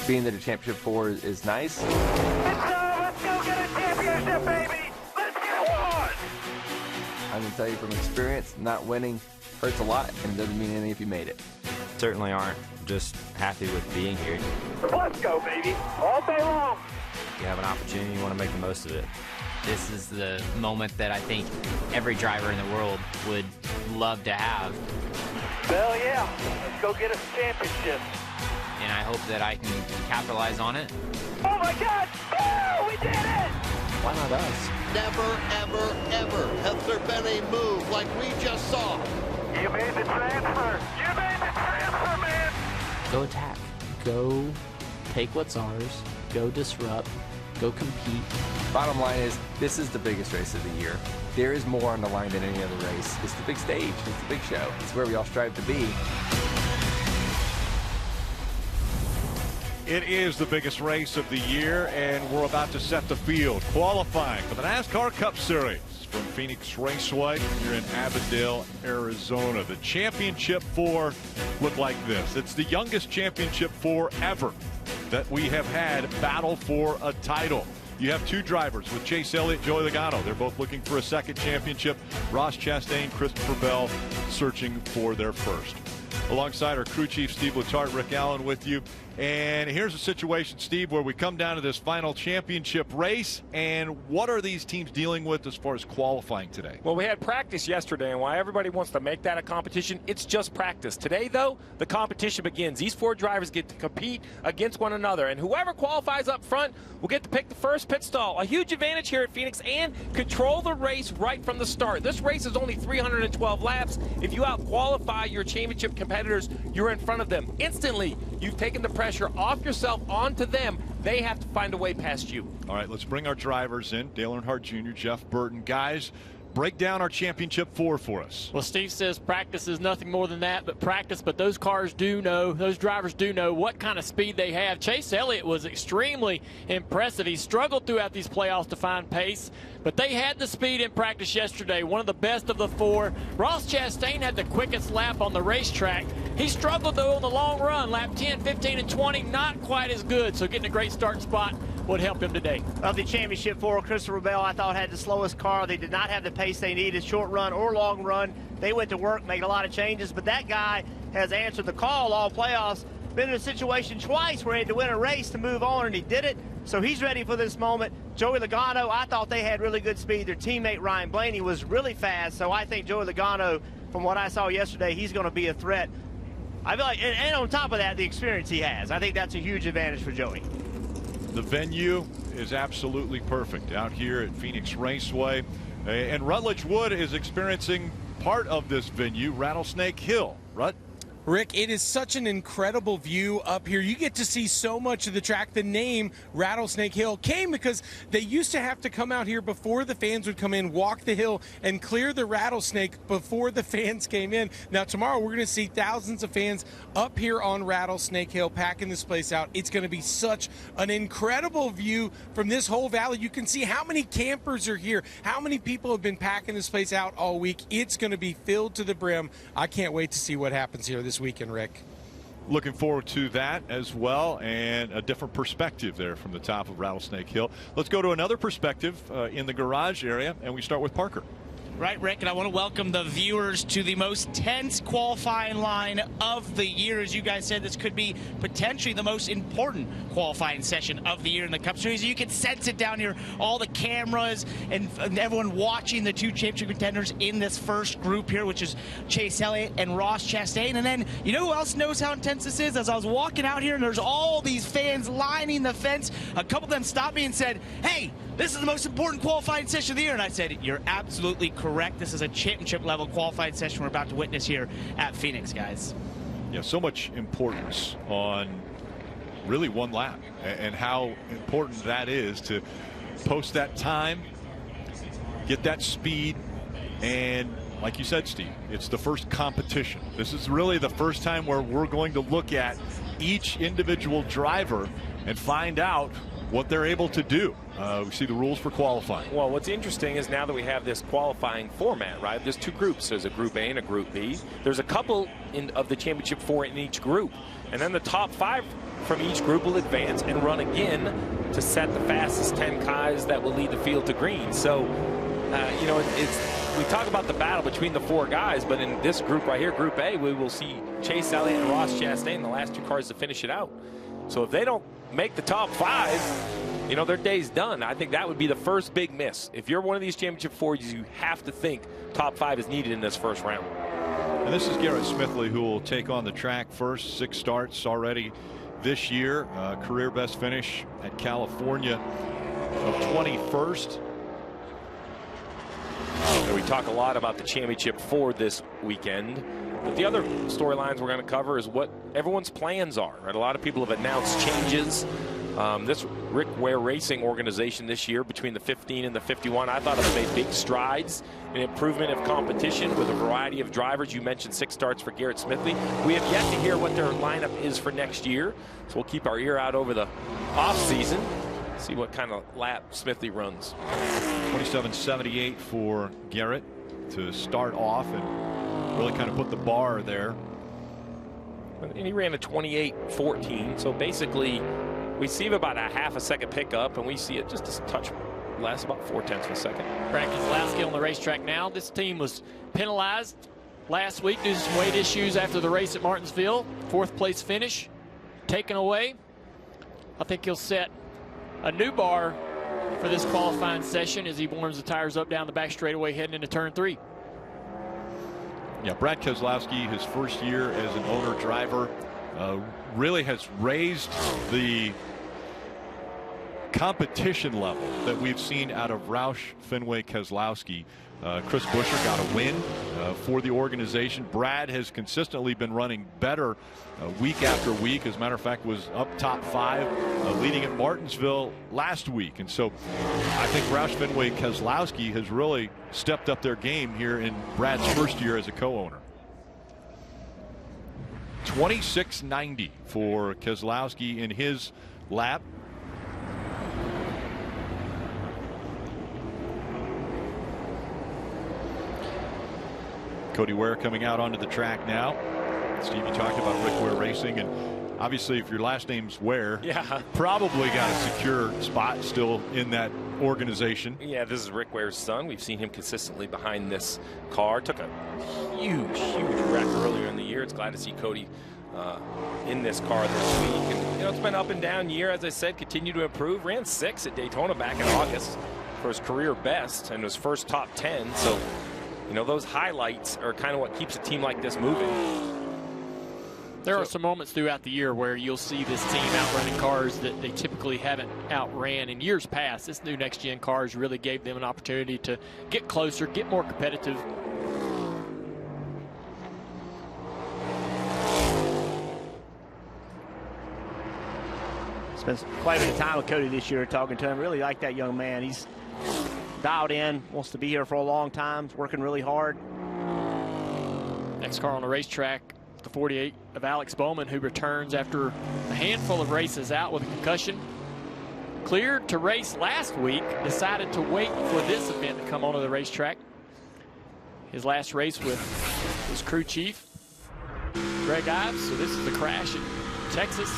being that a championship 4 is nice. Let's go get a championship, baby! Let's get one! I'm going to tell you from experience, not winning hurts a lot, and it doesn't mean anything if you made it. Certainly aren't. Just happy with being here. Let's go, baby! All day long! You have an opportunity, you want to make the most of it. This is the moment that I think every driver in the world would love to have. Hell yeah, let's go get a championship. And I hope that I can capitalize on it. Oh my God! Oh, we did it! Why not us? Never, ever, ever has there been a move like we just saw. You made the transfer! You made the transfer, man! Go attack. Go take what's ours. Go disrupt. Go compete. Bottom line is, this is the biggest race of the year. There is more on the line than any other race. It's the big stage. It's the big show. It's where we all strive to be. It is the biggest race of the year, and we're about to set the field. Qualifying for the NASCAR Cup Series from Phoenix Raceway here in Avondale, Arizona. The Championship 4 look like this. It's the youngest Championship 4 ever that we have had battle for a title. You have two drivers with Chase Elliott, Joey Logano. They're both looking for a second championship. Ross Chastain, Christopher Bell searching for their first. Alongside our crew chief, Steve Letarte, Rick Allen with you. And here's a situation, Steve, where we come down to this final championship race. And what are these teams dealing with as far as qualifying today? Well, we had practice yesterday, and while everybody wants to make that a competition, it's just practice. Today, though, the competition begins. These four drivers get to compete against one another, and whoever qualifies up front will get to pick the first pit stall. A huge advantage here at Phoenix, and control the race right from the start. This race is only 312 laps. If you out-qualify your championship competitors, you're in front of them. Instantly, you've taken the pressure off yourself onto them. They have to find a way past you. All right, let's bring our drivers in. Dale Earnhardt Jr., Jeff Burton. Guys, break down our Championship 4 for us. Well, Steve says practice is nothing more than that but practice, but those cars do know, those drivers do know what kind of speed they have. Chase Elliott was extremely impressive. He struggled throughout these playoffs to find pace, but they had the speed in practice yesterday, one of the best of the four. Ross Chastain had the quickest lap on the racetrack. He struggled, though, on the long run. Lap 10, 15, and 20, not quite as good, so getting a great start spot would help him today. Of the Championship 4, Christopher Bell, I thought, had the slowest car. They did not have the pace they needed, short run or long run. They went to work, made a lot of changes, but that guy has answered the call all playoffs. Been in a situation twice where he had to win a race to move on, and he did it. So he's ready for this moment. Joey Logano, I thought they had really good speed. Their teammate Ryan Blaney was really fast, so I think Joey Logano, from what I saw yesterday, he's going to be a threat. I feel like, and on top of that, the experience he has. I think that's a huge advantage for Joey. The venue is absolutely perfect out here at Phoenix Raceway. And Rutledge Wood is experiencing part of this venue, Rattlesnake Hill. Rut? Rick, it is such an incredible view up here. You get to see so much of the track. The name Rattlesnake Hill came because they used to have to come out here before the fans would come in, walk the hill, and clear the rattlesnake before the fans came in. Now, tomorrow we're going to see thousands of fans up here on Rattlesnake Hill packing this place out. It's going to be such an incredible view from this whole valley. You can see how many campers are here, how many people have been packing this place out all week. It's going to be filled to the brim. I can't wait to see what happens here this weekend, Rick. Looking forward to that as well, and a different perspective there from the top of Rattlesnake Hill. Let's go to another perspective in the garage area, and we start with Parker. Right, Rick, and I want to welcome the viewers to the most tense qualifying line of the year. As you guys said, this could be potentially the most important qualifying session of the year in the Cup Series. You can sense it down here, all the cameras and everyone watching the two championship contenders in this first group here, which is Chase Elliott and Ross Chastain. And then, you know who else knows how intense this is? As I was walking out here, and there's all these fans lining the fence, a couple of them stopped me and said, "Hey, this is the most important qualifying session of the year." And I said, "You're absolutely correct. This is a championship level qualifying session we're about to witness here at Phoenix, guys." Yeah, so much importance on really one lap, and how important that is to post that time, get that speed, and like you said, Steve, it's the first competition. This is really the first time where we're going to look at each individual driver and find out what they're able to do. We see the rules for qualifying. Well, what's interesting is now that we have this qualifying format, right? There's two groups. There's a Group A and a Group B. There's a couple of the championship 4 in each group. And then the top 5 from each group will advance and run again to set the fastest 10 guys that will lead the field to green. So, you know, we talk about the battle between the 4 guys, but in this group right here, Group A, we will see Chase Elliott and Ross Chastain, the last 2 cars to finish it out. So if they don't make the top 5, you know, their day's done. I think that would be the first big miss. If you're one of these championship 4s, you have to think top 5 is needed in this first round. And this is Garrett Smithley, who will take on the track first. 6 starts already this year. Career best finish at California of 21st. And we talk a lot about the championship 4 this weekend. But the other storylines we're going to cover is what everyone's plans are. Right? A lot of people have announced changes. This Rick Ware Racing organization this year, between the 15 and the 51, I thought it made big strides in improvement of competition with a variety of drivers. You mentioned 6 starts for Garrett Smithley. We have yet to hear what their lineup is for next year, so we'll keep our ear out over the offseason, see what kind of lap Smithley runs. 27.78 for Garrett to start off and really kind of put the bar there. And he ran a 28.14, so basically we see about a half a second pickup, and we see it just a touch less, about 0.4 of a second. Brad Keselowski on the racetrack now. This team was penalized last week due to some weight issues after the race at Martinsville. 4th place finish taken away. I think he'll set a new bar for this qualifying session as he warms the tires up down the back straightaway heading into turn 3. Yeah, Brad Keselowski, his first year as an owner driver, really has raised the competition level that we've seen out of Roush Fenway Keselowski. Chris Buescher got a win for the organization. Brad has consistently been running better week after week. As a matter of fact, was up top 5 leading at Martinsville last week. And so I think Roush Fenway Keselowski has really stepped up their game here in Brad's first year as a co-owner. 26.90 for Keselowski in his lap. Cody Ware coming out onto the track now. Steve, you talked about Rick Ware Racing, and obviously if your last name's Ware, yeah, probably got a secure spot still in that organization. Yeah, this is Rick Ware's son. We've seen him consistently behind this car. Took a huge wreck earlier in the year. It's glad to see Cody in this car this week. And, you know, it's been up and down year, as I said, continue to improve. Ran 6 at Daytona back in August for his career best and his first top 10. So, you know, those highlights are kind of what keeps a team like this moving. There are some moments throughout the year where you'll see this team outrunning cars that they typically haven't outran in years past. This new next-gen cars really gave them an opportunity to get closer, get more competitive. Spent quite a bit of time with Cody this year talking to him. Really like that young man. He's dialed in, wants to be here for a long time, working really hard. Next car on the racetrack, the 48 of Alex Bowman, who returns after a handful of races out with a concussion. Cleared to race last week, decided to wait for this event to come onto the racetrack. His last race with his crew chief, Greg Ives. So this is the crash in Texas.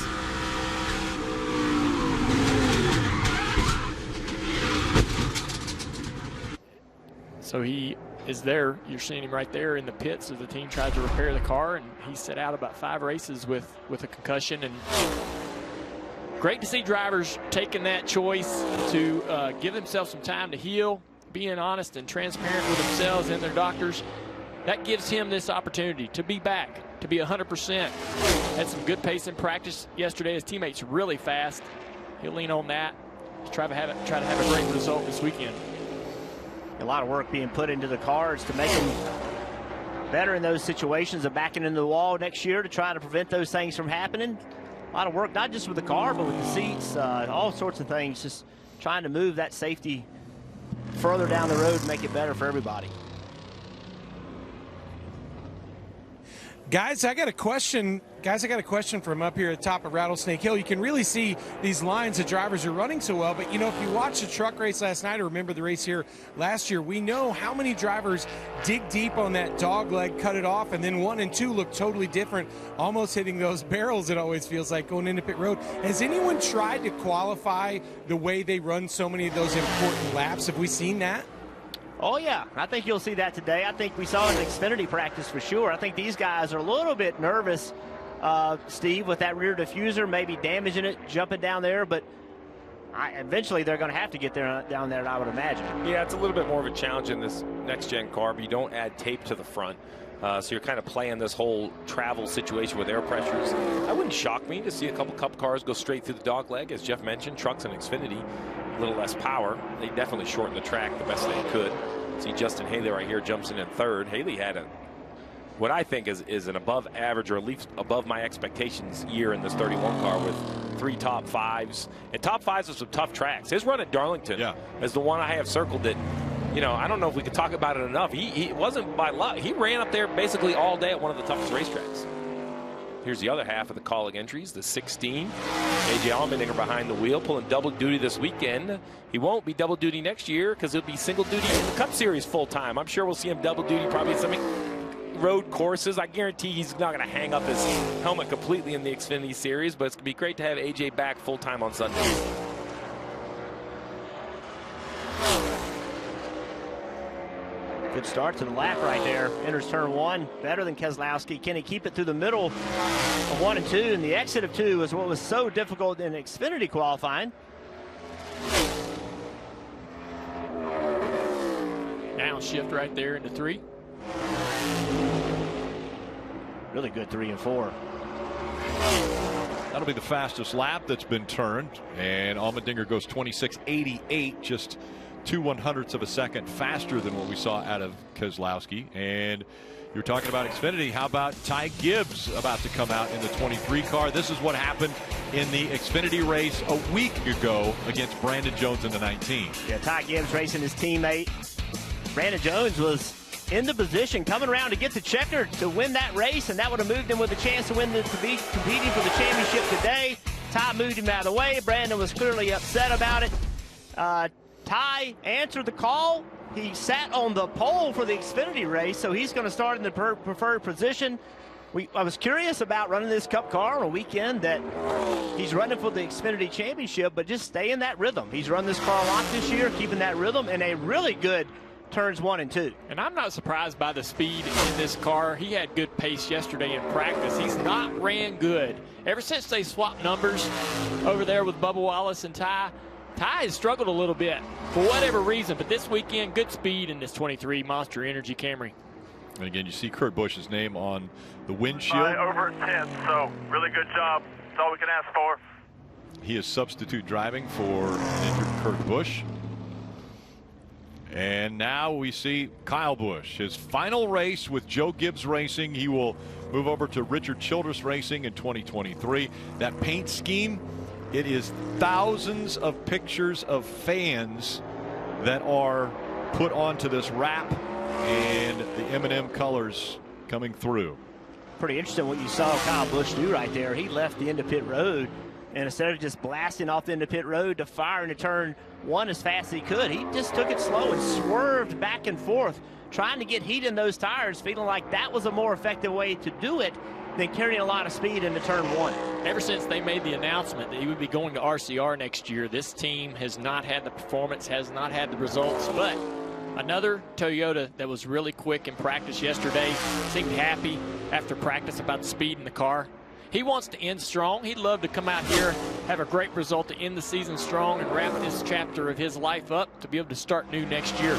So he is there. You're seeing him right there in the pits as the team tries to repair the car, and he set out about 5 races with a concussion. And great to see drivers taking that choice to give themselves some time to heal, being honest and transparent with themselves and their doctors. That gives him this opportunity to be back, to be 100%. Had some good pace in practice yesterday. His teammates really fast. He'll lean on that to try to have a great result this weekend. A lot of work being put into the cars to make them better in those situations of backing into the wall next year to try to prevent those things from happening. A lot of work, not just with the car, but with the seats, all sorts of things, just trying to move that safety further down the road and make it better for everybody. Guys, I got a question. From up here at the top of Rattlesnake Hill. You can really see these lines the drivers are running so well, but you know, if you watched the truck race last night or remember the race here last year, we know how many drivers dig deep on that dog leg, cut it off, and then 1 and 2 look totally different, almost hitting those barrels, it always feels like, going into pit road. Has anyone tried to qualify the way they run so many of those important laps? Have we seen that? Oh, yeah. I think you'll see that today. I think we saw it in Xfinity practice for sure. I think these guys are a little bit nervous, Steve, with that rear diffuser, maybe damaging it, jumping down there. But eventually they're going to have to get down there, I would imagine. Yeah, it's a little bit more of a challenge in this next-gen car, but you don't add tape to the front. So you're kind of playing this whole travel situation with air pressures. It wouldn't shock me to see a couple Cup cars go straight through the dog leg. As Jeff mentioned, trucks and Xfinity, a little less power. They definitely shortened the track the best they could. See Justin Haley right here jumps in third. Haley had what I think is an above average, or at least above my expectations, year in this 31 car with 3 top 5s. And top 5s of some tough tracks. His run at Darlington is the one I have circled that, you know, I don't know if we could talk about it enough. He wasn't by luck. He ran up there basically all day at one of the toughest racetracks. Here's the other half of the calling entries, the 16. A.J. Allmendinger behind the wheel, pulling double duty this weekend. He won't be double duty next year because he'll be single duty in the Cup Series full time. I'm sure we'll see him double duty probably some road courses. I guarantee he's not going to hang up his helmet completely in the Xfinity Series, but it's going to be great to have A.J. back full time on Sunday. Good start to the lap right there. Enters turn 1, better than Keselowski. Can he keep it through the middle of 1 and 2? And the exit of 2 is what was so difficult in Xfinity qualifying. Downshift right there into 3. Really good 3 and 4. That'll be the fastest lap that's been turned. And Allmendinger goes 26.88, just 2/100ths of a second faster than what we saw out of Keselowski. And you're talking about Xfinity. How about Ty Gibbs about to come out in the 23 car? This is what happened in the Xfinity race a week ago against Brandon Jones in the 19. Yeah, Ty Gibbs racing his teammate. Brandon Jones was in the position coming around to get the checker to win that race, and that would have moved him with a chance to win to be competing for the championship today. Ty moved him out of the way. Brandon was clearly upset about it. Ty answered the call. He sat on the pole for the Xfinity race, so he's going to start in the preferred position. I was curious about running this Cup car on a weekend that he's running for the Xfinity Championship, but just stay in that rhythm. He's run this car a lot this year, keeping that rhythm, and a really good turns 1 and 2. And I'm not surprised by the speed in this car. He had good pace yesterday in practice. He's not ran good. Ever since they swapped numbers over there with Bubba Wallace and Ty has struggled a little bit for whatever reason, but this weekend, good speed in this 23 Monster Energy Camry. And again, you see Kurt Busch's name on the windshield. Over 10, so really good job. That's all we can ask for. He is substitute driving for injured Kurt Busch. And now we see Kyle Busch, his final race with Joe Gibbs Racing. He will move over to Richard Childress Racing in 2023. That paint scheme, it is thousands of pictures of fans that are put onto this wrap, and the M&M colors coming through. Pretty interesting what you saw Kyle Busch do right there. He left the end of pit road, and instead of just blasting off the end of pit road to fire into turn 1 as fast as he could, he just took it slow and swerved back and forth, trying to get heat in those tires, feeling like that was a more effective way to do it than carrying a lot of speed into turn 1. Ever since they made the announcement that he would be going to RCR next year, this team has not had the performance, has not had the results, but another Toyota that was really quick in practice yesterday, seemed happy after practice about the speed in the car. He wants to end strong. He'd love to come out here, have a great result to end the season strong and wrap this chapter of his life up to be able to start new next year.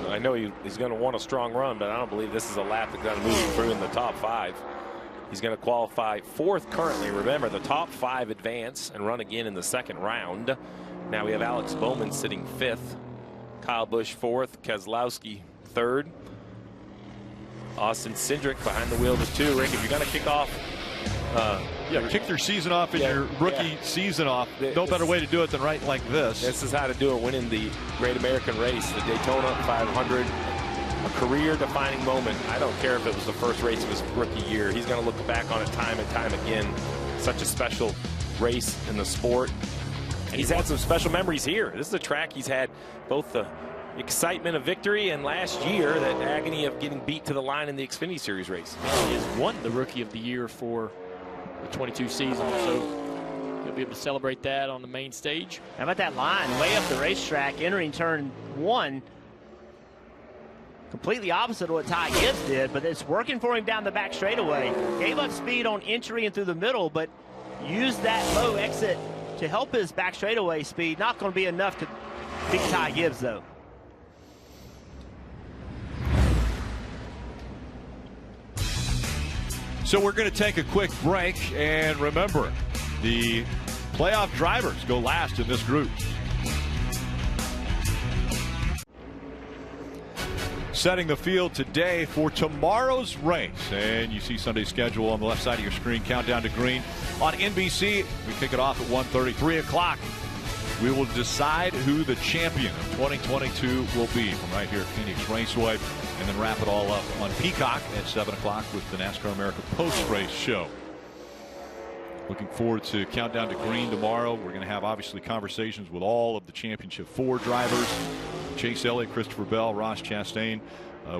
I know he's going to want a strong run, but I don't believe this is a lap that's going to move him through in the top 5. He's going to qualify 4th currently. Remember, the top 5 advance and run again in the 2nd round. Now we have Alex Bowman sitting 5th, Kyle Busch 4th, Keselowski 3rd. Austin Cindric behind the wheel of 2. Rick, if you're going to kick off kick their season off in your rookie season off. No better way to do it than right like this. This is how to do it, winning the Great American Race, the Daytona 500, a career-defining moment. I don't care if it was the first race of his rookie year. He's going to look back on it time and time again. Such a special race in the sport. And he's had some special memories here. This is a track he's had both the excitement of victory and last year that agony of getting beat to the line in the Xfinity Series race. He has won the Rookie of the Year for the 22 season, so he'll be able to celebrate that on the main stage. How about that line way up the racetrack entering turn 1? Completely opposite of what Ty Gibbs did, but it's working for him down the back straightaway. Gave up speed on entry and through the middle, but used that low exit to help his back straightaway speed. Not going to be enough to beat Ty Gibbs, though. So we're going to take a quick break, and remember, the playoff drivers go last in this group. Setting the field today for tomorrow's race, and you see Sunday's schedule on the left side of your screen. Countdown to Green on NBC. We kick it off at 1:30, 3 o'clock. We will decide who the champion of 2022 will be from right here at Phoenix Raceway, and then wrap it all up on Peacock at 7 o'clock with the NASCAR America post-race show. Looking forward to Countdown to Green tomorrow. We're going to have, obviously, conversations with all of the Championship 4 drivers. Chase Elliott, Christopher Bell, Ross Chastain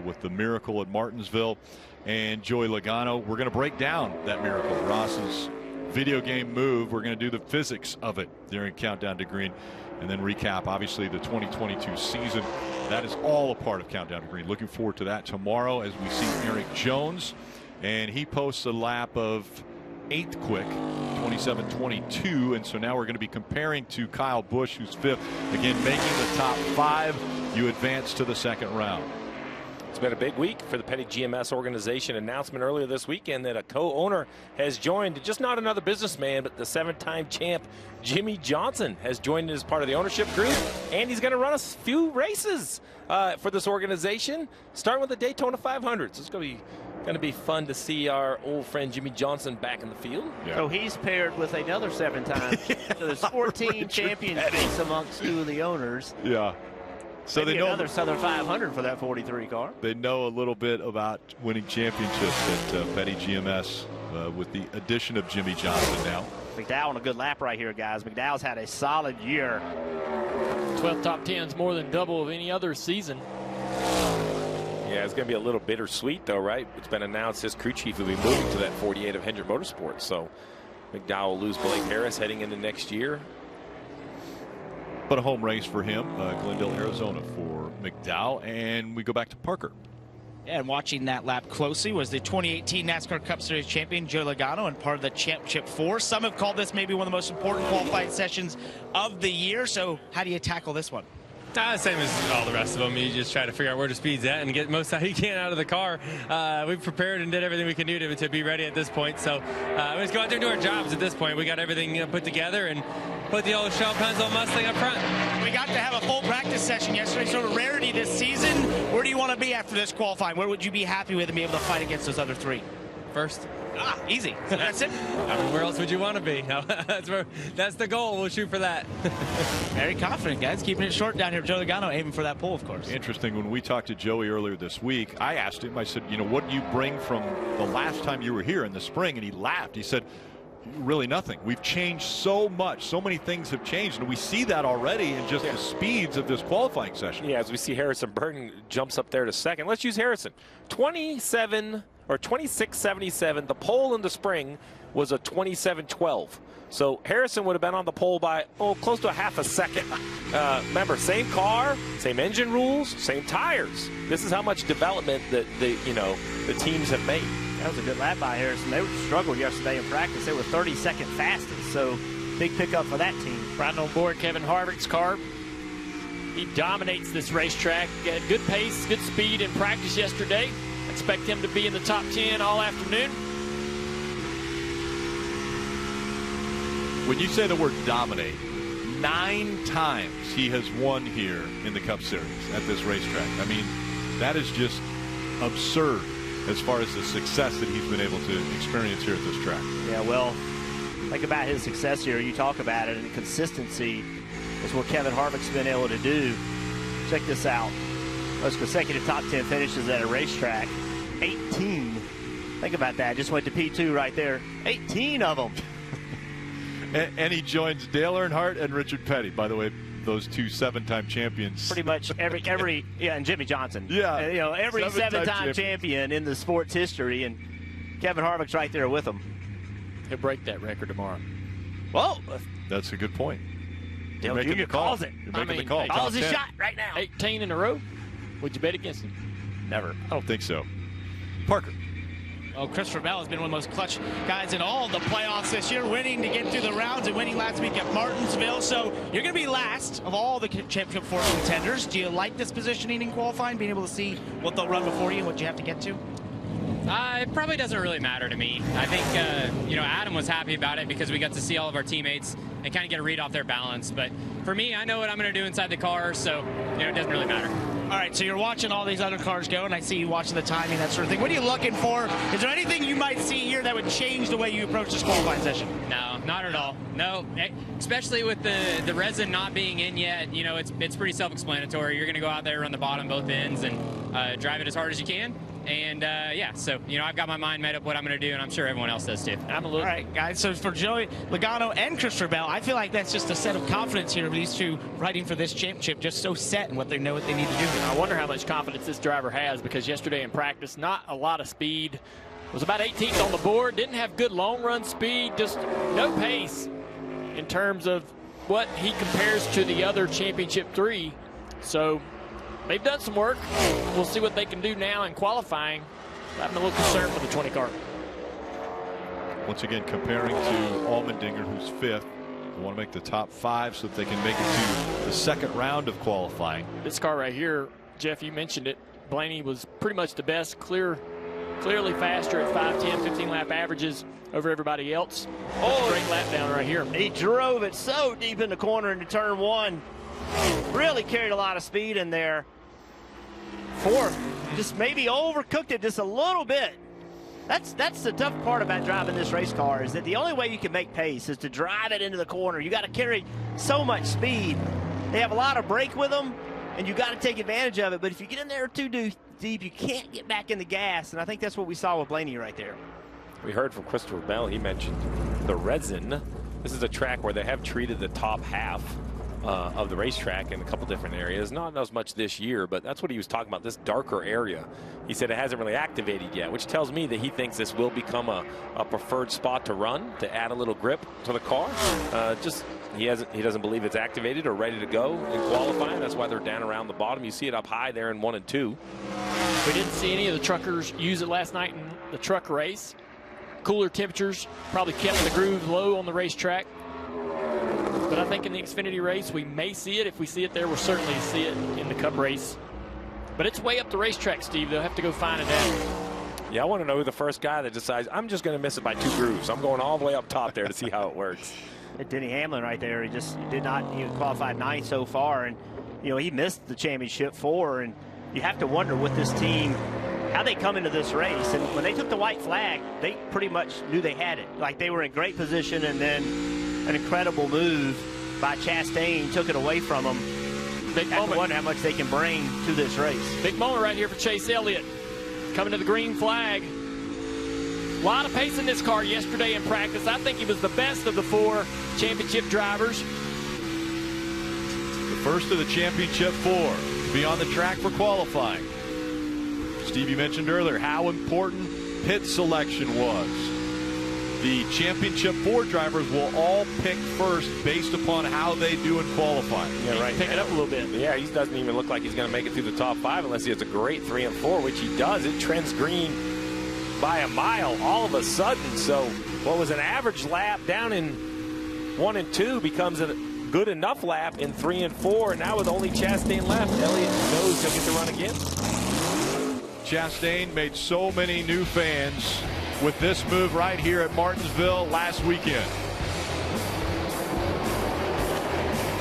with the miracle at Martinsville, and Joey Logano. We're going to break down that miracle, Ross's video game move. We're going to do the physics of it during Countdown to Green, and then recap, obviously, the 2022 season. That is all a part of Countdown to Green. Looking forward to that tomorrow as we see Eric Jones, and he posts a lap of 8th quick, 27.22, and so now we're going to be comparing to Kyle Busch, who's 5th. Again, making the top 5, you advance to the second round. It's been a big week for the Petty GMS organization. Announcement earlier this weekend that a co-owner has joined, just not another businessman, but the 7-time champ Jimmy Johnson has joined as part of the ownership group, and he's going to run a few races for this organization, starting with the Daytona 500. So it's going to be fun to see our old friend Jimmy Johnson back in the field. Yeah. So he's paired with another 7-time. So there's 14 championships amongst 2 of the owners. Yeah. So maybe they know another Southern 500 for that 43 car. They know a little bit about winning championships at Petty GMS with the addition of Jimmy Johnson now. McDowell on a good lap right here, guys. McDowell's had a solid year. 12 top 10s, more than double of any other season. Yeah, it's going to be a little bittersweet, though, right? It's been announced his crew chief will be moving to that 48 of Hendrick Motorsports. So McDowell will lose Blake Harris heading into next year. But a home race for him, Glendale, Arizona for McDowell. And we go back to Parker. And watching that lap closely was the 2018 NASCAR Cup Series champion Joey Logano and part of the Championship 4. Some have called this maybe one of the most important qualifying sessions of the year. So how do you tackle this one? Same as all the rest of them. You just try to figure out where the speed's at and get most out you can out of the car. We've prepared and did everything we can do to be ready at this point. So we just go out there and do our jobs at this point. We got everything put together and put the old Shell Pencil Mustang up front. We got to have a full practice session yesterday, sort of rarity this season. Where do you want to be after this qualifying? Where would you be happy with and be able to fight against those other 3? First. Easy. That's it. I mean, where else would you want to be? That's the goal. We'll shoot for that. Very confident, guys. Keeping it short down here. Joey Logano aiming for that pole, of course. Interesting. When we talked to Joey earlier this week, I asked him, I said, you know, what do you bring from the last time you were here in the spring? And he laughed. He said, really nothing. We've changed so much. So many things have changed. And we see that already in just the speeds of this qualifying session. Yeah, as we see Harrison Burton jumps up there to second. Let's use Harrison. 26.77. The pole in the spring was a 27.12. So Harrison would have been on the pole by close to a half a second. Remember, same car, same engine rules, same tires. This is how much development that the teams have made. That was a good lap by Harrison. They struggled yesterday in practice. They were 32nd fastest, so big pickup for that team. Riding on board Kevin Harvick's car. He dominates this racetrack. Had good pace, good speed in practice yesterday. Expect him to be in the top 10 all afternoon. When you say the word dominate, 9 times he has won here in the Cup Series at this racetrack. I mean, that is just absurd as far as the success that he's been able to experience here at this track. Yeah, well, think about his success here. You talk about it, and consistency is what Kevin Harvick's been able to do. Check this out. Most consecutive top 10 finishes at a racetrack. 18. Think about that. Just went to P2 right there. 18 of them. And he joins Dale Earnhardt and Richard Petty. By the way, those two 7-time champions. Pretty much every yeah, and Jimmy Johnson. Yeah. You know, every 7-time champion in the sport's history, and Kevin Harvick's right there with him. He'll break that record tomorrow. Well, that's a good point. Dale Jr. calls it. You're making the call. Calls his shot right now. 18 in a row. Would you bet against him? Never. I don't think so. Parker. Well, Christopher Bell has been one of the most clutch guys in all the playoffs this year, winning to get through the rounds and winning last week at Martinsville. So you're going to be last of all the Championship 4 contenders. Do you like this positioning in qualifying, being able to see what they'll run before you and what you have to get to? It probably doesn't really matter to me. I think, Adam was happy about it because we got to see all of our teammates and kind of get a read off their balance. But for me, I know what I'm going to do inside the car, so, it doesn't really matter. All right, so you're watching all these other cars go, and I see you watching the timing, that sort of thing. What are you looking for? Is there anything you might see here that would change the way you approach this qualifying session? No, not at all. No, especially with the resin not being in yet, it's pretty self-explanatory. You're going to go out there, run the bottom both ends, and drive it as hard as you can. And, so, I've got my mind made up what I'm going to do, and I'm sure everyone else does, too. All right, guys, so for Joey Logano and Christopher Bell, I feel like that's just a set of confidence here of these two riding for this championship, just so set in what they know what they need to do. I wonder how much confidence this driver has, because yesterday in practice, not a lot of speed. Was about 18th on the board, didn't have good long-run speed, just no pace in terms of what he compares to the other Championship 3. So they've done some work. We'll see what they can do now in qualifying. I'm a little concerned for the 20 car. Once again, comparing to Allmendinger, who's 5th. They want to make the top 5 so that they can make it to the second round of qualifying. This car right here, Jeff, you mentioned it. Blaney was pretty much the best, clearly faster at 5:10, 15 lap averages over everybody else. Great lap down right here. He drove it so deep in the corner into turn 1. Really carried a lot of speed in there. 4th, just maybe overcooked it just a little bit. That's the tough part about driving this race car, is that the only way you can make pace is to drive it into the corner. You got to carry so much speed. They have a lot of brake with them, and you got to take advantage of it. But if you get in there too deep, you can't get back in the gas, and I think that's what we saw with Blaney right there. We heard from Christopher Bell. He mentioned the resin. This is a track where they have treated the top half of the racetrack in a couple different areas. Not as much this year, but that's what he was talking about, this darker area. He said it hasn't really activated yet, which tells me that he thinks this will become a preferred spot to run, to add a little grip to the car. He doesn't believe it's activated or ready to go in qualifying. That's why they're down around the bottom. You see it up high there in 1 and 2. We didn't see any of the truckers use it last night in the truck race. Cooler temperatures probably kept the groove low on the racetrack. But I think in the Xfinity race, we may see it. If we see it there, we'll certainly see it in the Cup race. But it's way up the racetrack, Steve. They'll have to go find it out. Yeah, I want to know who the first guy that decides, I'm just going to miss it by 2 grooves. I'm going all the way up top there to see how it works. Denny Hamlin right there, he qualified 9th so far, and he missed the Championship 4, and you have to wonder with this team how they come into this race. And when they took the white flag, they pretty much knew they had it. Like, they were in great position, and then an incredible move by Chastain took it away from them. Big have moment. to wonder how much they can bring to this race. Big moment right here for Chase Elliott. Coming to the green flag. A lot of pace in this car yesterday in practice. I think he was the best of the 4 championship drivers. The first of the Championship 4 to be on the track for qualifying. Steve, you mentioned earlier how important pit selection was. The Championship 4 drivers will all pick first based upon how they do in qualifying. Yeah, right. Pick it up a little bit. Yeah, he doesn't even look like he's going to make it through the top 5 unless he has a great 3 and 4, which he does. It trends green by a mile all of a sudden. So what was an average lap down in 1 and 2 becomes a good enough lap in 3 and 4. And now with only Chastain left, Elliott knows he'll get to run again. Chastain made so many new fans with this move right here at Martinsville last weekend.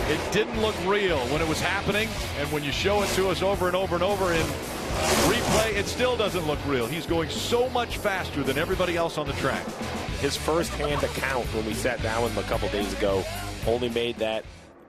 It didn't look real when it was happening, and when you show it to us over and over and over in replay, it still doesn't look real. He's going so much faster than everybody else on the track. His first-hand account when we sat down with him a couple days ago only made that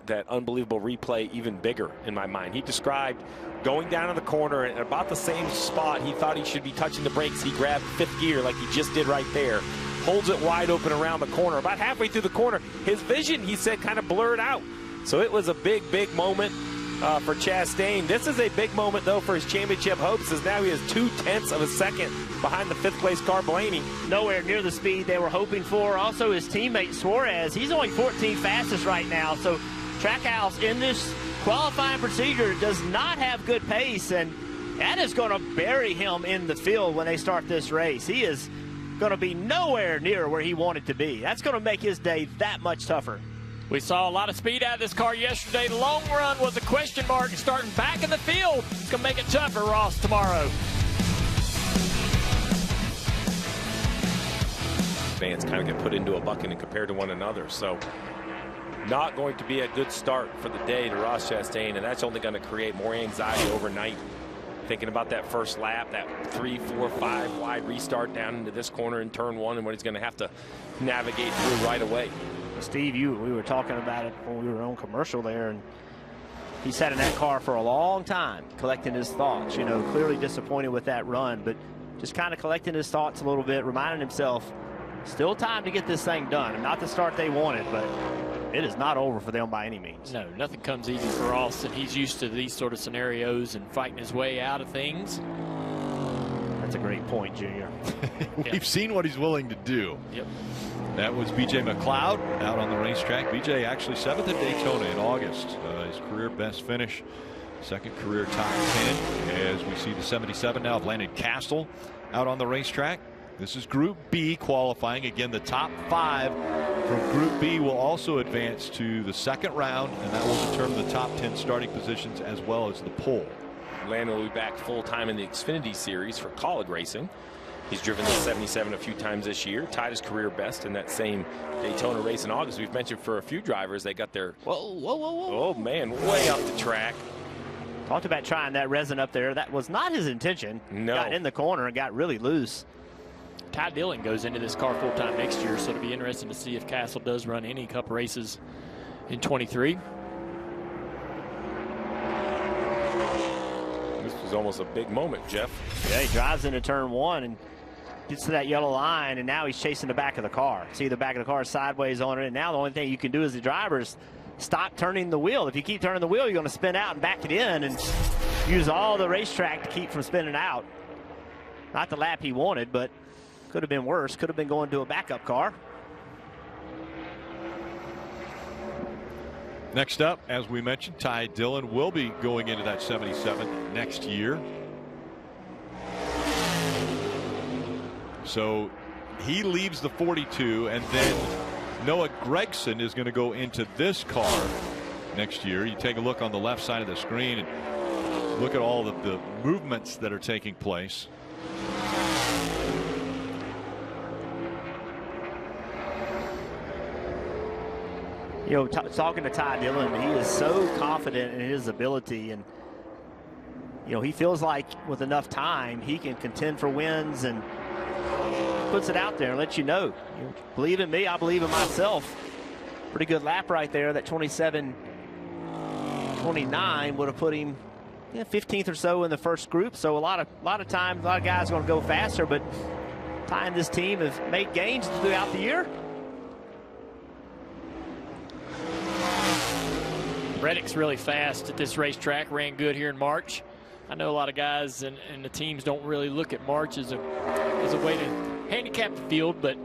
that unbelievable replay even bigger in my mind. He described going down in the corner at about the same spot he thought he should be touching the brakes. He grabbed 5th gear like he just did right there. Holds it wide open around the corner. About halfway through the corner, his vision, he said, kind of blurred out. So it was a big, big moment for Chastain. This is a big moment, though, for his championship hopes, as now he has 0.2 of a second behind the 5th place car, Blaney. Nowhere near the speed they were hoping for. Also, his teammate Suarez, he's only 14th fastest right now. So Trackhouse in this qualifying procedure does not have good pace, and that is going to bury him in the field when they start this race. He is going to be nowhere near where he wanted to be. That's going to make his day that much tougher. We saw a lot of speed out of this car yesterday. The long run was a question mark. Starting back in the field, it's going to make it tougher, Ross, tomorrow. Fans kind of get put into a bucket and compared to one another. So not going to be a good start for the day to Ross Chastain, and that's only going to create more anxiety overnight. Thinking about that first lap, that 3, 4, 5 wide restart down into this corner in turn 1, and what he's going to have to navigate through right away. Steve, we were talking about it when we were on commercial there, and he sat in that car for a long time collecting his thoughts. You know, clearly disappointed with that run, but just kind of collecting his thoughts a little bit, reminding himself still time to get this thing done. Not the start they wanted, but it is not over for them by any means. No, nothing comes easy for Ross, and he's used to these sort of scenarios and fighting his way out of things. That's a great point, Junior. We've seen what he's willing to do. Yep. That was B.J. McLeod out on the racetrack. B.J. actually 7th at Daytona in August. His career best finish, 2nd career top 10. As we see the 77 now of Landon Castle out on the racetrack. This is Group B qualifying. Again, the top 5 from Group B will also advance to the 2nd round, and that will determine the top 10 starting positions as well as the pole. Landon will be back full-time in the Xfinity Series for Kaulig Racing. He's driven the 77 a few times this year, tied his career best in that same Daytona race in August. We've mentioned for a few drivers, they got their, oh man, way up the track. Talked about trying that resin up there. That was not his intention. No. Got in the corner and got really loose. Ty Dillon goes into this car full-time next year, so it'll be interesting to see if Castle does run any Cup races in 23. This was almost a big moment, Jeff. Yeah, he drives into turn 1 and gets to that yellow line, and now he's chasing the back of the car. See, the back of the car is sideways on it, and now the only thing you can do as the driver is stop turning the wheel. If you keep turning the wheel, you're going to spin out and back it in and use all the racetrack to keep from spinning out. Not the lap he wanted, but could have been worse. Could have been going to a backup car. Next up, as we mentioned, Ty Dillon will be going into that 77 next year. So he leaves the 42, and then Noah Gragson is going to go into this car next year. You take a look on the left side of the screen and look at all the movements that are taking place. You know, talking to Ty Dillon, he is so confident in his ability, and you know, he feels like with enough time he can contend for wins, and puts it out there and lets you know, believe in me, I believe in myself. Pretty good lap right there. That 27-29 would have put him 15th or so in the first group. So a lot of times, a lot of guys are going to go faster, but Ty and this team have made gains throughout the year. Reddick's really fast at this racetrack, ran good here in March. I know a lot of guys and the teams don't really look at March as a way to handicap the field, but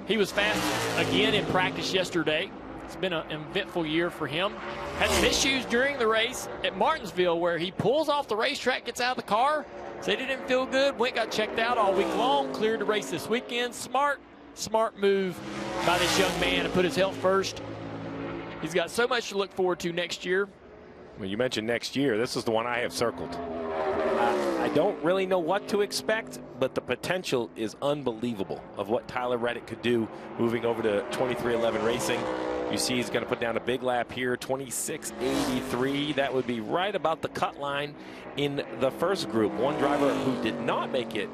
he was fast again in practice yesterday. It's been an eventful year for him. Had some issues during the race at Martinsville where he pulls off the racetrack, gets out of the car, said he didn't feel good, got checked out all week long, cleared the race this weekend. Smart move by this young man to put his health first. He's got so much to look forward to next year. Well, you mentioned next year. This is the one I have circled. I don't really know what to expect, but the potential is unbelievable of what Tyler Reddick could do moving over to 2311 Racing. You see he's going to put down a big lap here, 26.83. That would be right about the cut line in the first group. One driver who did not make it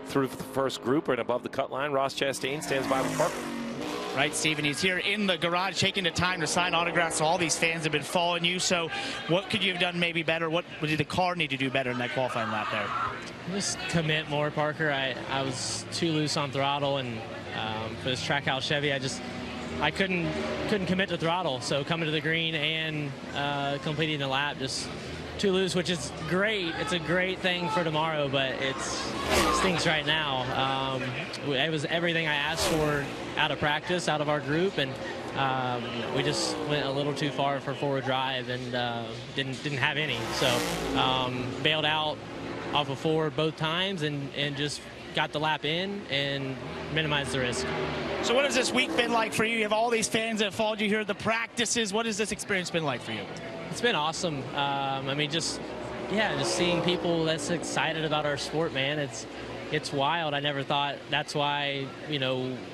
through the first group and above the cut line, Ross Chastain, stands by the car. right, Stephen? He's here in the garage taking the time to sign autographs. So all these fans have been following you. So what could you have done maybe better? What did the car need to do better in that qualifying lap there? Just commit more, Parker. I was too loose on throttle, and for this Trackhouse Chevy, I couldn't commit to throttle. So coming to the green and completing the lap, just too loose, which is great. It's a great thing for tomorrow, but it stinks right now. It was everything I asked for out of practice, out of our group, and we just went a little too far for forward drive and didn't have any. So bailed out off of forward both times and just got the lap in and minimized the risk. So what has this week been like for you? You have all these fans that followed you here at the practices. What has this experience been like for you? It's been awesome. I mean, just seeing people that's excited about our sport, man. It's wild. I never thought that's why,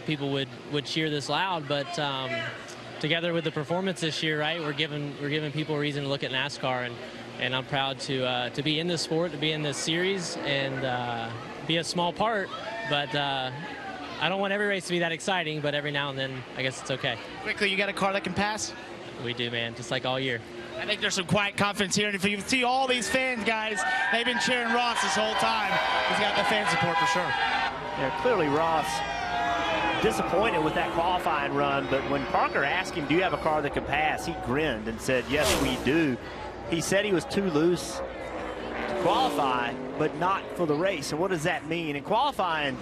people would cheer this loud. But together with the performance this year, right, we're giving people a reason to look at NASCAR, and I'm proud to be in this sport, to be in this series, and be a small part. But I don't want every race to be that exciting, but every now and then, I guess it's okay. Quickly, you got a car that can pass? We do, man, just like all year. I think there's some quiet confidence here. And if you see all these fans, guys, they've been cheering Ross this whole time. He's got the fan support for sure. Yeah, clearly Ross disappointed with that qualifying run, but when Parker asked him, do you have a car that can pass, he grinned and said, yes, we do. He said he was too loose to qualify, but not for the race. And what does that mean? In qualifying,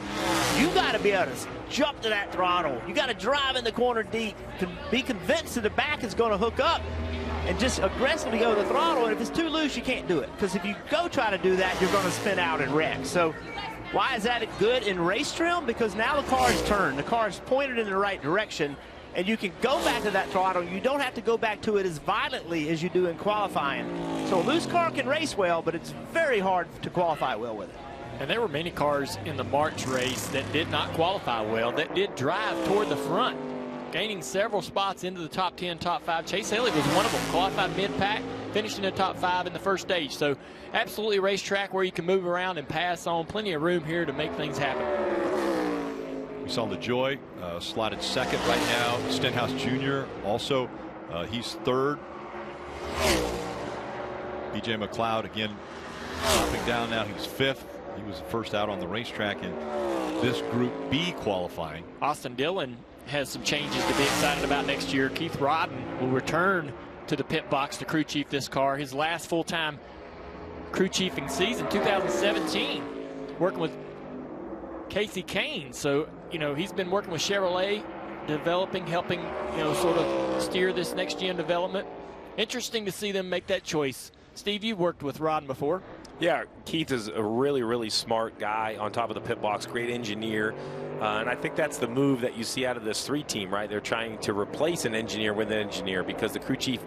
you got to be able to jump to that throttle. You got to drive in the corner deep, to be convinced that the back is going to hook up, and just aggressively go to the throttle. And if it's too loose, you can't do it. Because if you go try to do that, you're going to spin out and wreck. So why is that good in race trim? Because now the car is turned. The car is pointed in the right direction, and you can go back to that throttle. You don't have to go back to it as violently as you do in qualifying. So a loose car can race well, but it's very hard to qualify well with it. And there were many cars in the March race that did not qualify well, that did drive toward the front, gaining several spots into the top 10, top 5. Chase Elliott was one of them, qualified mid-pack, finished in the top 5 in the first stage. So absolutely a racetrack where you can move around and pass on. Plenty of room here to make things happen. We saw LaJoy slotted second right now. Stenhouse Jr. also, he's third. BJ McLeod again dropping down now. He's fifth. He was the first out on the racetrack in this Group B qualifying. Austin Dillon has some changes to be excited about next year. Keith Rodden will return to the pit box to crew chief this car. His last full-time crew chiefing season, 2017, working with Casey Kane. So, he's been working with Chevrolet, developing, helping, sort of steer this next-gen development. Interesting to see them make that choice. Steve, you've worked with Rodden before. Yeah, Keith is a really, really smart guy on top of the pit box, great engineer. And I think that's the move that you see out of this 3 team, right? They're trying to replace an engineer with an engineer because the crew chief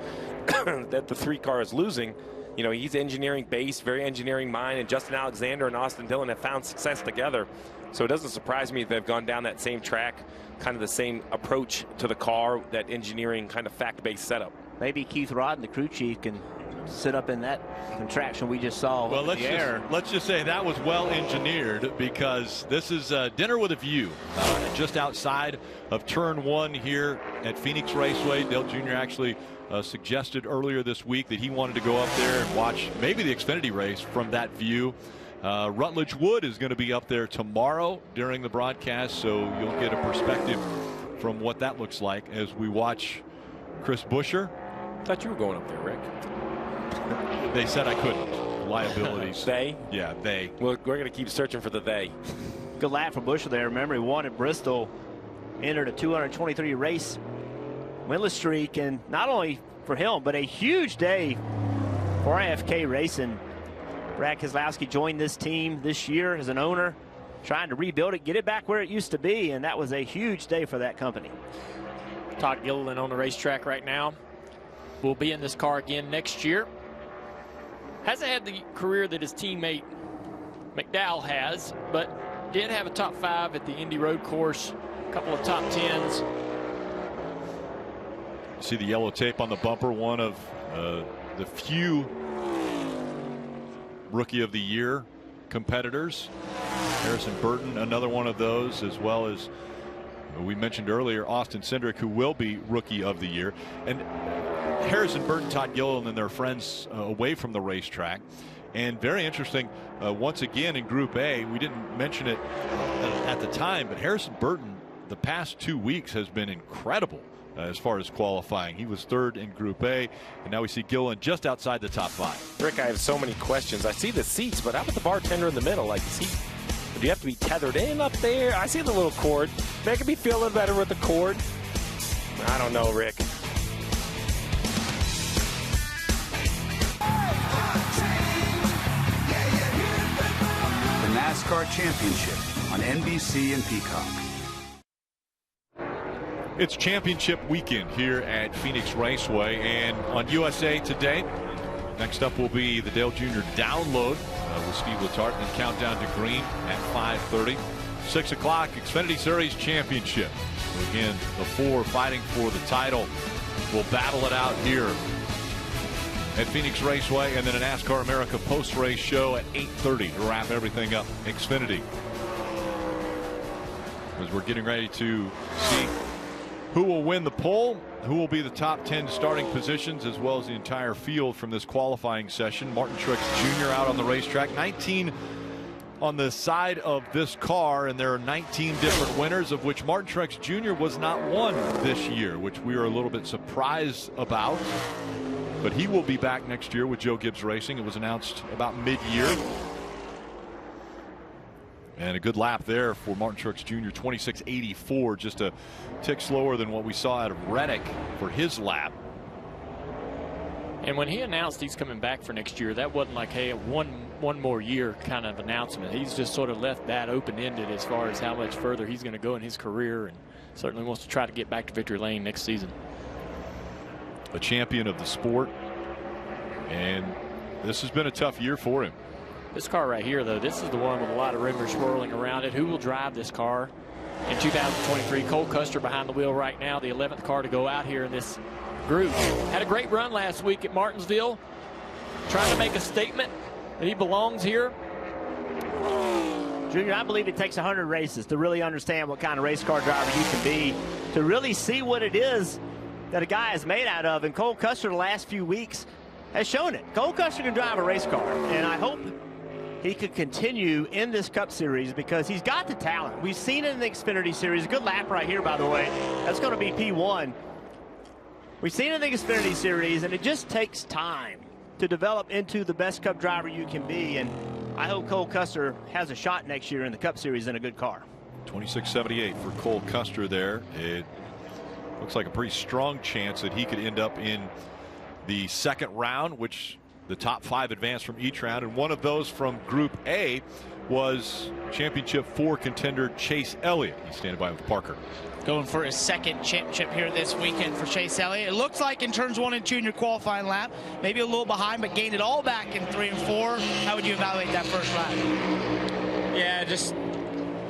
that the 3 car is losing, he's engineering based, very engineering mind, and Justin Alexander and Austin Dillon have found success together. So it doesn't surprise me they've gone down that same track, kind of the same approach to the car, that engineering kind of fact-based setup. Maybe Keith Rodden, the crew chief, can sit up in that contraption we just saw. Well, let's just say that was well engineered, because this is dinner with a view just outside of turn 1 here at Phoenix Raceway. Dale Jr. actually suggested earlier this week that he wanted to go up there and watch maybe the Xfinity race from that view. Rutledge Wood is going to be up there tomorrow during the broadcast, so you'll get a perspective from what that looks like as we watch Chris Buescher. Thought you were going up there, Rick. They said I couldn't. Liabilities. They? Yeah, they. Well, we're going to keep searching for the they. Good lap for Buescher there. Remember, he won at Bristol, entered a 223 race winless streak, and not only for him, but a huge day for AFK Racing. Brad Keselowski joined this team this year as an owner, trying to rebuild it, get it back where it used to be, and that was a huge day for that company. Todd Gilliland on the racetrack right now. Will be in this car again next year. Hasn't had the career that his teammate McDowell has, but did have a top 5 at the Indy Road Course, a couple of top 10s. See the yellow tape on the bumper, one of the few Rookie of the Year competitors. Harrison Burton, another one of those, as well as We mentioned earlier Austin Cindric, who will be Rookie of the Year, and Harrison Burton, Todd Gilliland, and their friends away from the racetrack. And very interesting, once again in Group A, we didn't mention it at the time, but Harrison Burton the past 2 weeks has been incredible as far as qualifying. He was third in Group A, and now we see Gilliland just outside the top 5. Rick, I have so many questions. I see the seats, but how about the bartender in the middle? Like, do you have to be tethered in up there? I see the little cord. Making me feel a little better with the cord. I don't know, Rick. The NASCAR Championship on NBC and Peacock. It's championship weekend here at Phoenix Raceway, and on USA Today, next up will be the Dale Jr. Download with Steve Letarte, and countdown to green at 5:30. 6 o'clock, Xfinity Series Championship. Again, the 4 fighting for the title will battle it out here at Phoenix Raceway, and then a NASCAR America post-race show at 8:30 to wrap everything up. Xfinity, as we're getting ready to see who will win the poll, who will be the top 10 starting positions, as well as the entire field from this qualifying session. Martin Truex Jr. out on the racetrack. 19 on the side of this car, and there are 19 different winners, of which Martin Truex Jr. was not one this year, which we are a little bit surprised about. But he will be back next year with Joe Gibbs Racing. It was announced about mid-year. And a good lap there for Martin Truex Jr. 26.84, just a tick slower than what we saw out of Reddick for his lap. And when he announced he's coming back for next year, that wasn't like, hey, one more year kind of announcement. He's just sort of left that open-ended as far as how much further he's going to go in his career, and certainly wants to try to get back to victory lane next season. A champion of the sport, and this has been a tough year for him. This car right here, though, this is the one with a lot of rumors swirling around it. Who will drive this car in 2023? Cole Custer behind the wheel right now, the 11th car to go out here in this group. Had a great run last week at Martinsville, trying to make a statement that he belongs here. Junior, I believe it takes 100 races to really understand what kind of race car driver you can be, to really see what it is that a guy is made out of. And Cole Custer the last few weeks has shown it. Cole Custer can drive a race car, and I hope he could continue in this Cup Series because he's got the talent. We've seen it in the Xfinity Series. A good lap right here, by the way. That's going to be P1. We've seen it in the Xfinity Series, and it just takes time to develop into the best Cup driver you can be. And I hope Cole Custer has a shot next year in the Cup Series in a good car. 26.78 for Cole Custer there. It looks like a pretty strong chance that he could end up in the second round, which the top 5 advance from each round, and one of those from Group A was Championship 4 contender Chase Elliott. He's standing by with Parker. Going for his second championship here this weekend for Chase Elliott. It looks like in turns 1 and 2 in your qualifying lap, maybe a little behind, but gained it all back in 3 and 4. How would you evaluate that first lap? Yeah, just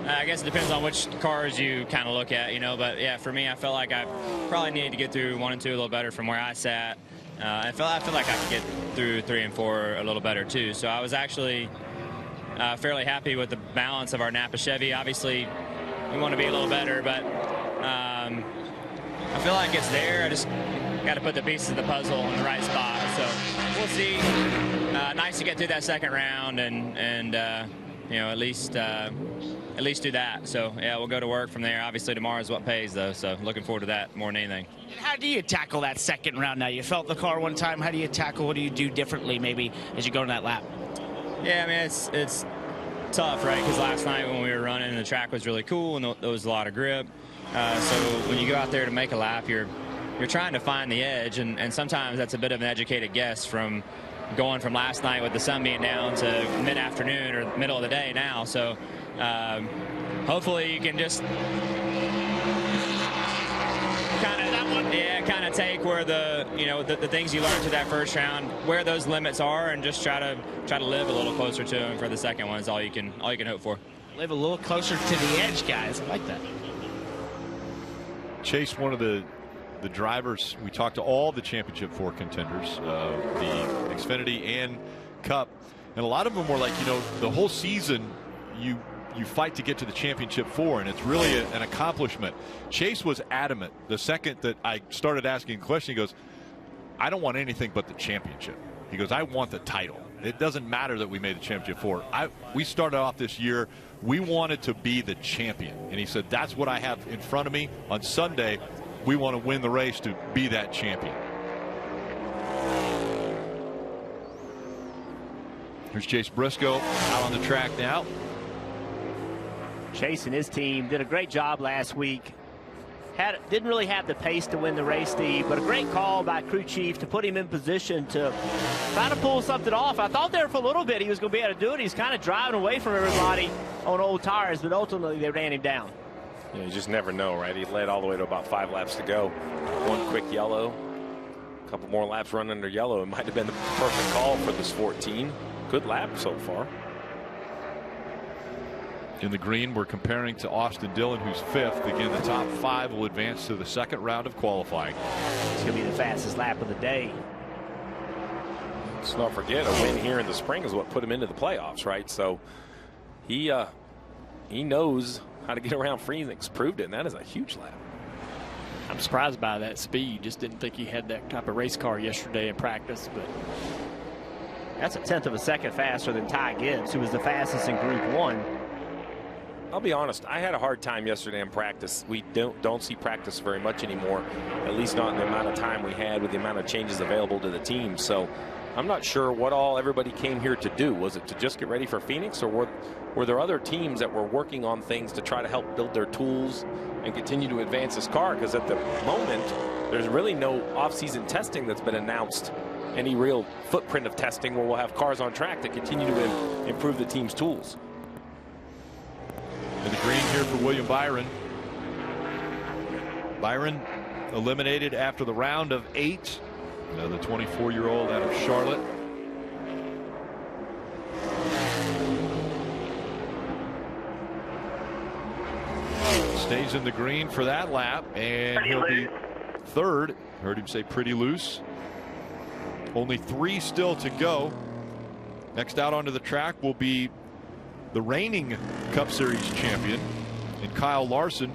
I guess it depends on which cars you kind of look at, you know. But yeah, for me, I felt like I probably needed to get through 1 and 2 a little better from where I sat. I feel like I could get through 3 and 4 a little better too. So I was actually fairly happy with the balance of our Napa Chevy. Obviously, we want to be a little better, but I feel like it's there. I just got to put the pieces of the puzzle in the right spot. So we'll see. Nice to get through that second round and you know, at least do that. So yeah, we'll go to work from there. Obviously tomorrow is what pays though, so looking forward to that more than anything. And how do you tackle that second round now? You felt the car one time. How do you tackle? What do you do differently maybe as you go in that lap? Yeah, I mean it's tough, right? Because last night when we were running, the track was really cool and there was a lot of grip. So when you go out there to make a lap, you're trying to find the edge, and sometimes that's a bit of an educated guess from going from last night with the sun being down to mid-afternoon or middle of the day now. So hopefully you can just kind of take where the things you learned to that first round, where those limits are, and just try to live a little closer to them for the second one is all you can hope for. Live a little closer to the edge, guys. I like that. Chase, one of the drivers, we talked to all the Championship 4 contenders, the Xfinity and Cup, and a lot of them were like, you know, the whole season you you fight to get to the championship for, and it's really an accomplishment. Chase was adamant the second that I started asking the question. He goes, I don't want anything but the championship. He goes, I want the title. It doesn't matter that we made the championship for. We started off this year, we wanted to be the champion. And he said, that's what I have in front of me. On Sunday, we want to win the race to be that champion. Here's Chase Briscoe out on the track now. Chase and his team did a great job last week. Didn't really have the pace to win the race, Steve, but a great call by crew chief to put him in position to try to pull something off. I thought there for a little bit he was going to be able to do it. He's kind of driving away from everybody on old tires, but ultimately they ran him down. Yeah, you just never know, right? He led all the way to about 5 laps to go. One quick yellow, a couple more laps run under yellow. It might have been the perfect call for this 14. Good lap so far. In the green, we're comparing to Austin Dillon, who's 5th. Again, the top 5 will advance to the second round of qualifying. It's going to be the fastest lap of the day. Let's not forget, a win here in the spring is what put him into the playoffs, right? So he knows how to get around Phoenix, proved it, and that is a huge lap. I'm surprised by that speed. Just didn't think he had that type of race car yesterday in practice, but that's a 1/10 of a second faster than Ty Gibbs, who was the fastest in Group 1. I'll be honest, I had a hard time yesterday in practice. We don't see practice very much anymore, at least not in the amount of time we had with the amount of changes available to the team. So I'm not sure what all everybody came here to do. Was it to just get ready for Phoenix, or were there other teams that were working on things to try to help build their tools and continue to advance this car? Because at the moment, there's really no off-season testing that's been announced, any real footprint of testing where we'll have cars on track that continue to improve the team's tools. In the green here for William Byron. Byron eliminated after the round of 8. The 24-year-old out of Charlotte. Stays in the green for that lap, and he'll be 3rd. Heard him say pretty loose. Only 3 still to go. Next out onto the track will be the reigning Cup Series champion and Kyle Larson.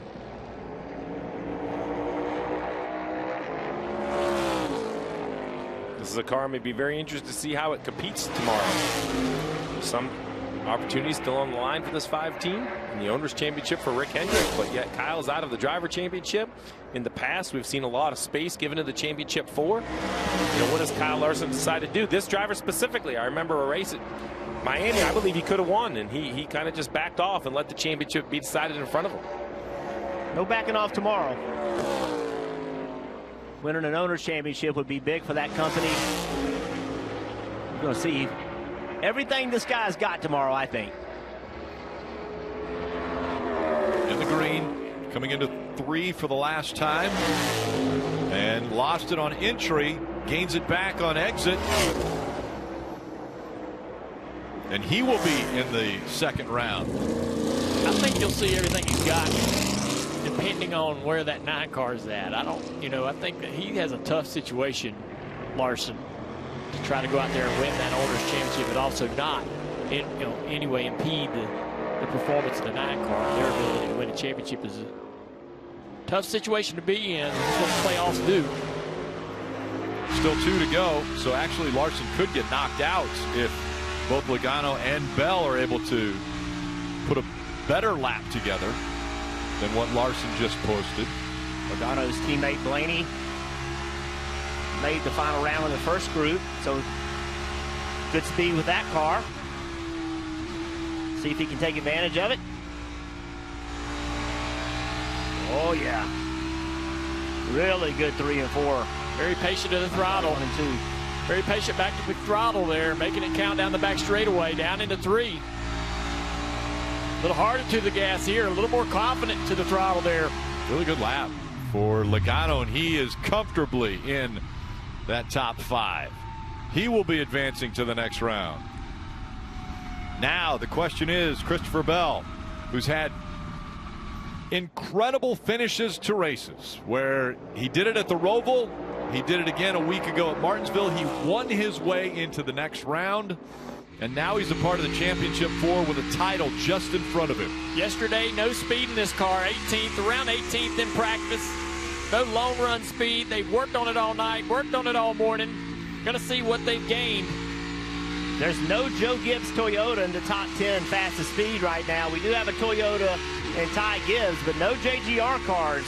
This is a car I'm going to be very interested to see how it competes tomorrow. Some opportunities still on the line for this 5 team in the Owners Championship for Rick Hendrick, but yet Kyle's out of the Driver Championship. In the past, we've seen a lot of space given to the Championship 4. What does Kyle Larson decide to do? This driver specifically, I remember a race at Miami, I believe he could have won, and he kind of just backed off and let the championship be decided in front of him. No backing off tomorrow. Winning an Owners Championship would be big for that company. We're going to see everything this guy's got tomorrow, I think. In the green, coming into 3 for the last time, and lost it on entry, gains it back on exit. And he will be in the second round. I think you'll see everything he's got, depending on where that 9 car is at. I think that he has a tough situation, Larson, to try to go out there and win that Owners Championship, but also not, anyway impede the performance of the 9 car. Their ability to win a championship is a tough situation to be in. That's what the playoffs do. Still 2 to go, so actually Larson could get knocked out if both Logano and Bell are able to put a better lap together than what Larson just posted. Logano's teammate Blaney made the final round in the first group, so good speed with that car. See if he can take advantage of it. Oh yeah, really good 3 and 4. Very patient at the throttle. 1 and 2. Very patient back to the throttle there, making it count down the back straightaway, down into 3. A little harder to the gas here, a little more confident to the throttle there. Really good lap for Logano, and he is comfortably in that top 5. He will be advancing to the next round. Now the question is, Christopher Bell, who's had incredible finishes to races, where he did it at the Roval, he did it again a week ago at Martinsville. He won his way into the next round. And now he's a part of the championship 4 with a title just in front of him. Yesterday, no speed in this car, 18th, around 18th in practice. No long run speed. They've worked on it all night, worked on it all morning. Gonna see what they've gained. There's no Joe Gibbs Toyota in the top 10 fastest speed right now. We do have a Toyota and Ty Gibbs, but no JGR cars.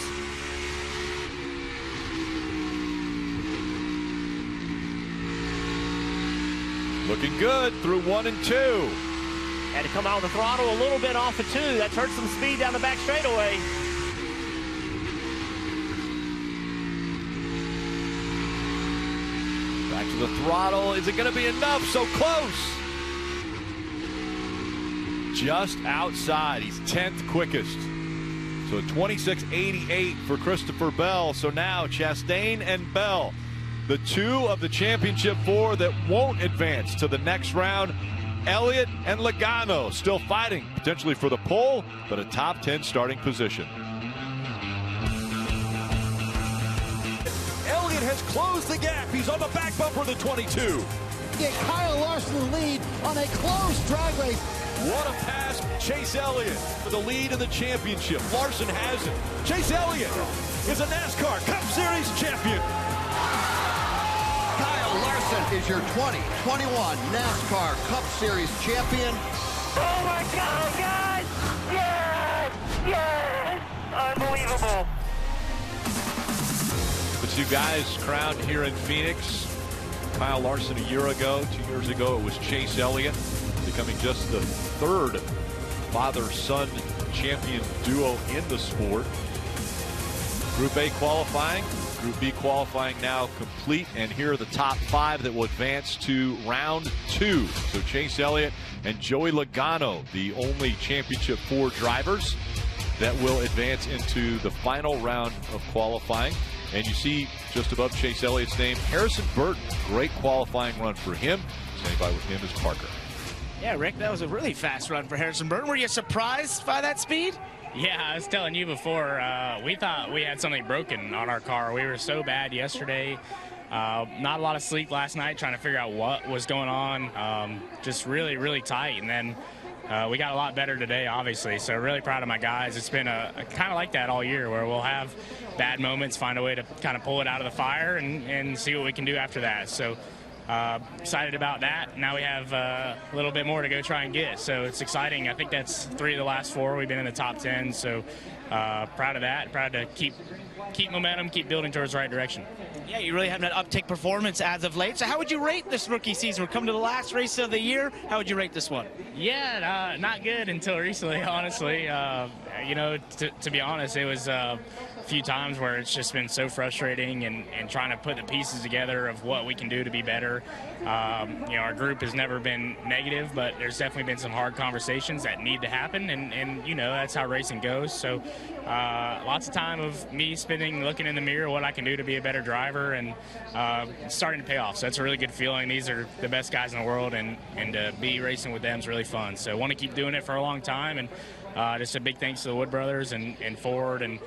Looking good through 1 and 2. Had to come out with the throttle a little bit off of 2. That's hurt some speed down the back straightaway. Back to the throttle. Is it going to be enough? So close. Just outside. He's 10th quickest. So 26.88 for Christopher Bell. So now Chastain and Bell, the 2 of the championship 4 that won't advance to the next round. Elliott and Logano still fighting potentially for the pole, but a top 10 starting position. Elliott has closed the gap. He's on the back bumper of the 22. Get Kyle Larson the lead on a close drag race. What a pass. Chase Elliott for the lead in the championship. Larson has it. Chase Elliott is a NASCAR Cup Series champion. Kyle Larson is your 2021 NASCAR Cup Series champion. Oh my God, guys! Yes! Yes! Unbelievable. The 2 guys crowned here in Phoenix. Kyle Larson a year ago. 2 years ago it was Chase Elliott, becoming just the 3rd father-son champion duo in the sport. Group A qualifying. Group B qualifying now complete, and here are the top 5 that will advance to round 2. So Chase Elliott and Joey Logano, the only championship 4 drivers that will advance into the final round of qualifying. And you see just above Chase Elliott's name, Harrison Burton. Great qualifying run for him. Standing by with him is Parker. Yeah, Rick, that was a really fast run for Harrison Burton. Were you surprised by that speed? Yeah, I was telling you before, we thought we had something broken on our car. We were so bad yesterday. Not a lot of sleep last night trying to figure out what was going on. Just really, really tight. And then we got a lot better today, obviously. So really proud of my guys. It's been a kind of like that all year, where we'll have bad moments, find a way to kind of pull it out of the fire and see what we can do after that. So excited about that. Now we have a little bit more to go try and get. So it's exciting. I think that's 3 of the last 4. We've been in the top 10. So proud of that. Proud to keep momentum, keep building towards the right direction. Yeah, you really have that uptick performance as of late. So how would you rate this rookie season? We're coming to the last race of the year. How would you rate this one? Yeah, not good until recently, honestly. You know, to be honest, it was a few times where it's just been so frustrating and trying to put the pieces together of what we can do to be better. You know, our group has never been negative, but there's definitely been some hard conversations that need to happen, and you know, that's how racing goes. So lots of time of me spending looking in the mirror what I can do to be a better driver, and starting to pay off. So that's a really good feeling. These are the best guys in the world, and to be racing with them is really fun. So I want to keep doing it for a long time, and just a big thanks to the Wood Brothers and Ford and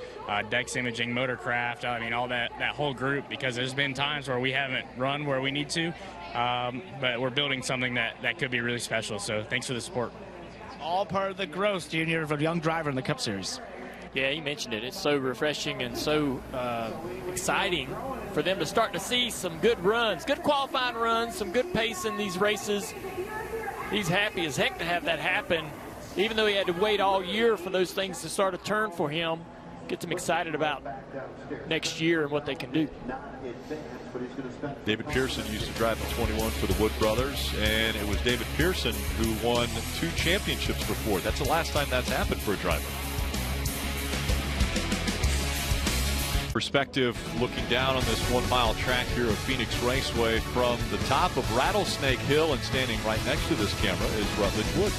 Dex Imaging, Motorcraft, I mean, all that whole group, because there's been times where we haven't run where we need to, but we're building something that could be really special. So thanks for the support. All part of the growth, Junior, of a young driver in the Cup Series. Yeah, he mentioned it. It's so refreshing and so exciting for them to start to see some good runs, good qualifying runs, some good pace in these races. He's happy as heck to have that happen, even though he had to wait all year for those things to start to turn for him. Gets him excited about next year and what they can do. David Pearson used to drive the 21 for the Wood Brothers, and it was David Pearson who won 2 championships for Ford. That's the last time that's happened for a driver. Perspective looking down on this 1-mile track here of Phoenix Raceway from the top of Rattlesnake Hill, and standing right next to this camera is Rutledge Wood.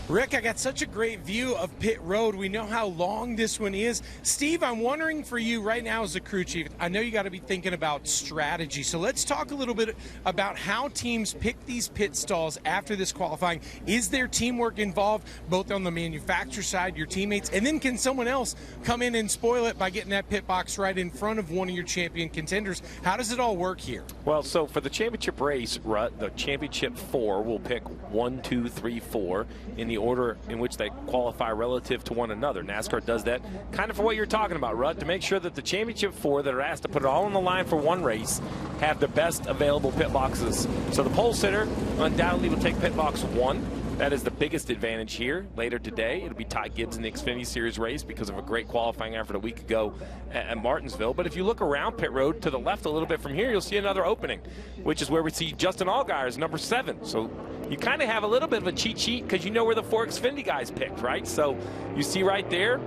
Rick, I got such a great view of pit road. We know how long this one is. Steve, I'm wondering for you right now as a crew chief, I know you got to be thinking about strategy. So let's talk a little bit about how teams pick these pit stalls after this qualifying. Is there teamwork involved, both on the manufacturer side, your teammates, and then can someone else come in and spoil it by getting that pit box right in front of one of your champion contenders? How does it all work here? Well, so for the championship race, the championship 4 will pick 1, 2, 3, 4 in the order in which they qualify relative to one another. NASCAR does that kind of for what you're talking about, Rutt, to make sure that the championship 4 that are asked to put it all on the line for one race have the best available pit boxes. So the pole sitter undoubtedly will take pit box 1. That is the biggest advantage here. Later today, it'll be Ty Gibbs in the Xfinity Series race because of a great qualifying effort a week ago at Martinsville. But if you look around pit road to the left a little bit from here, you'll see another opening, which is where we see Justin Allgaier's number 7. So you kind of have a little bit of a cheat sheet because you know where the 4 Xfinity guys picked, right? So you see right there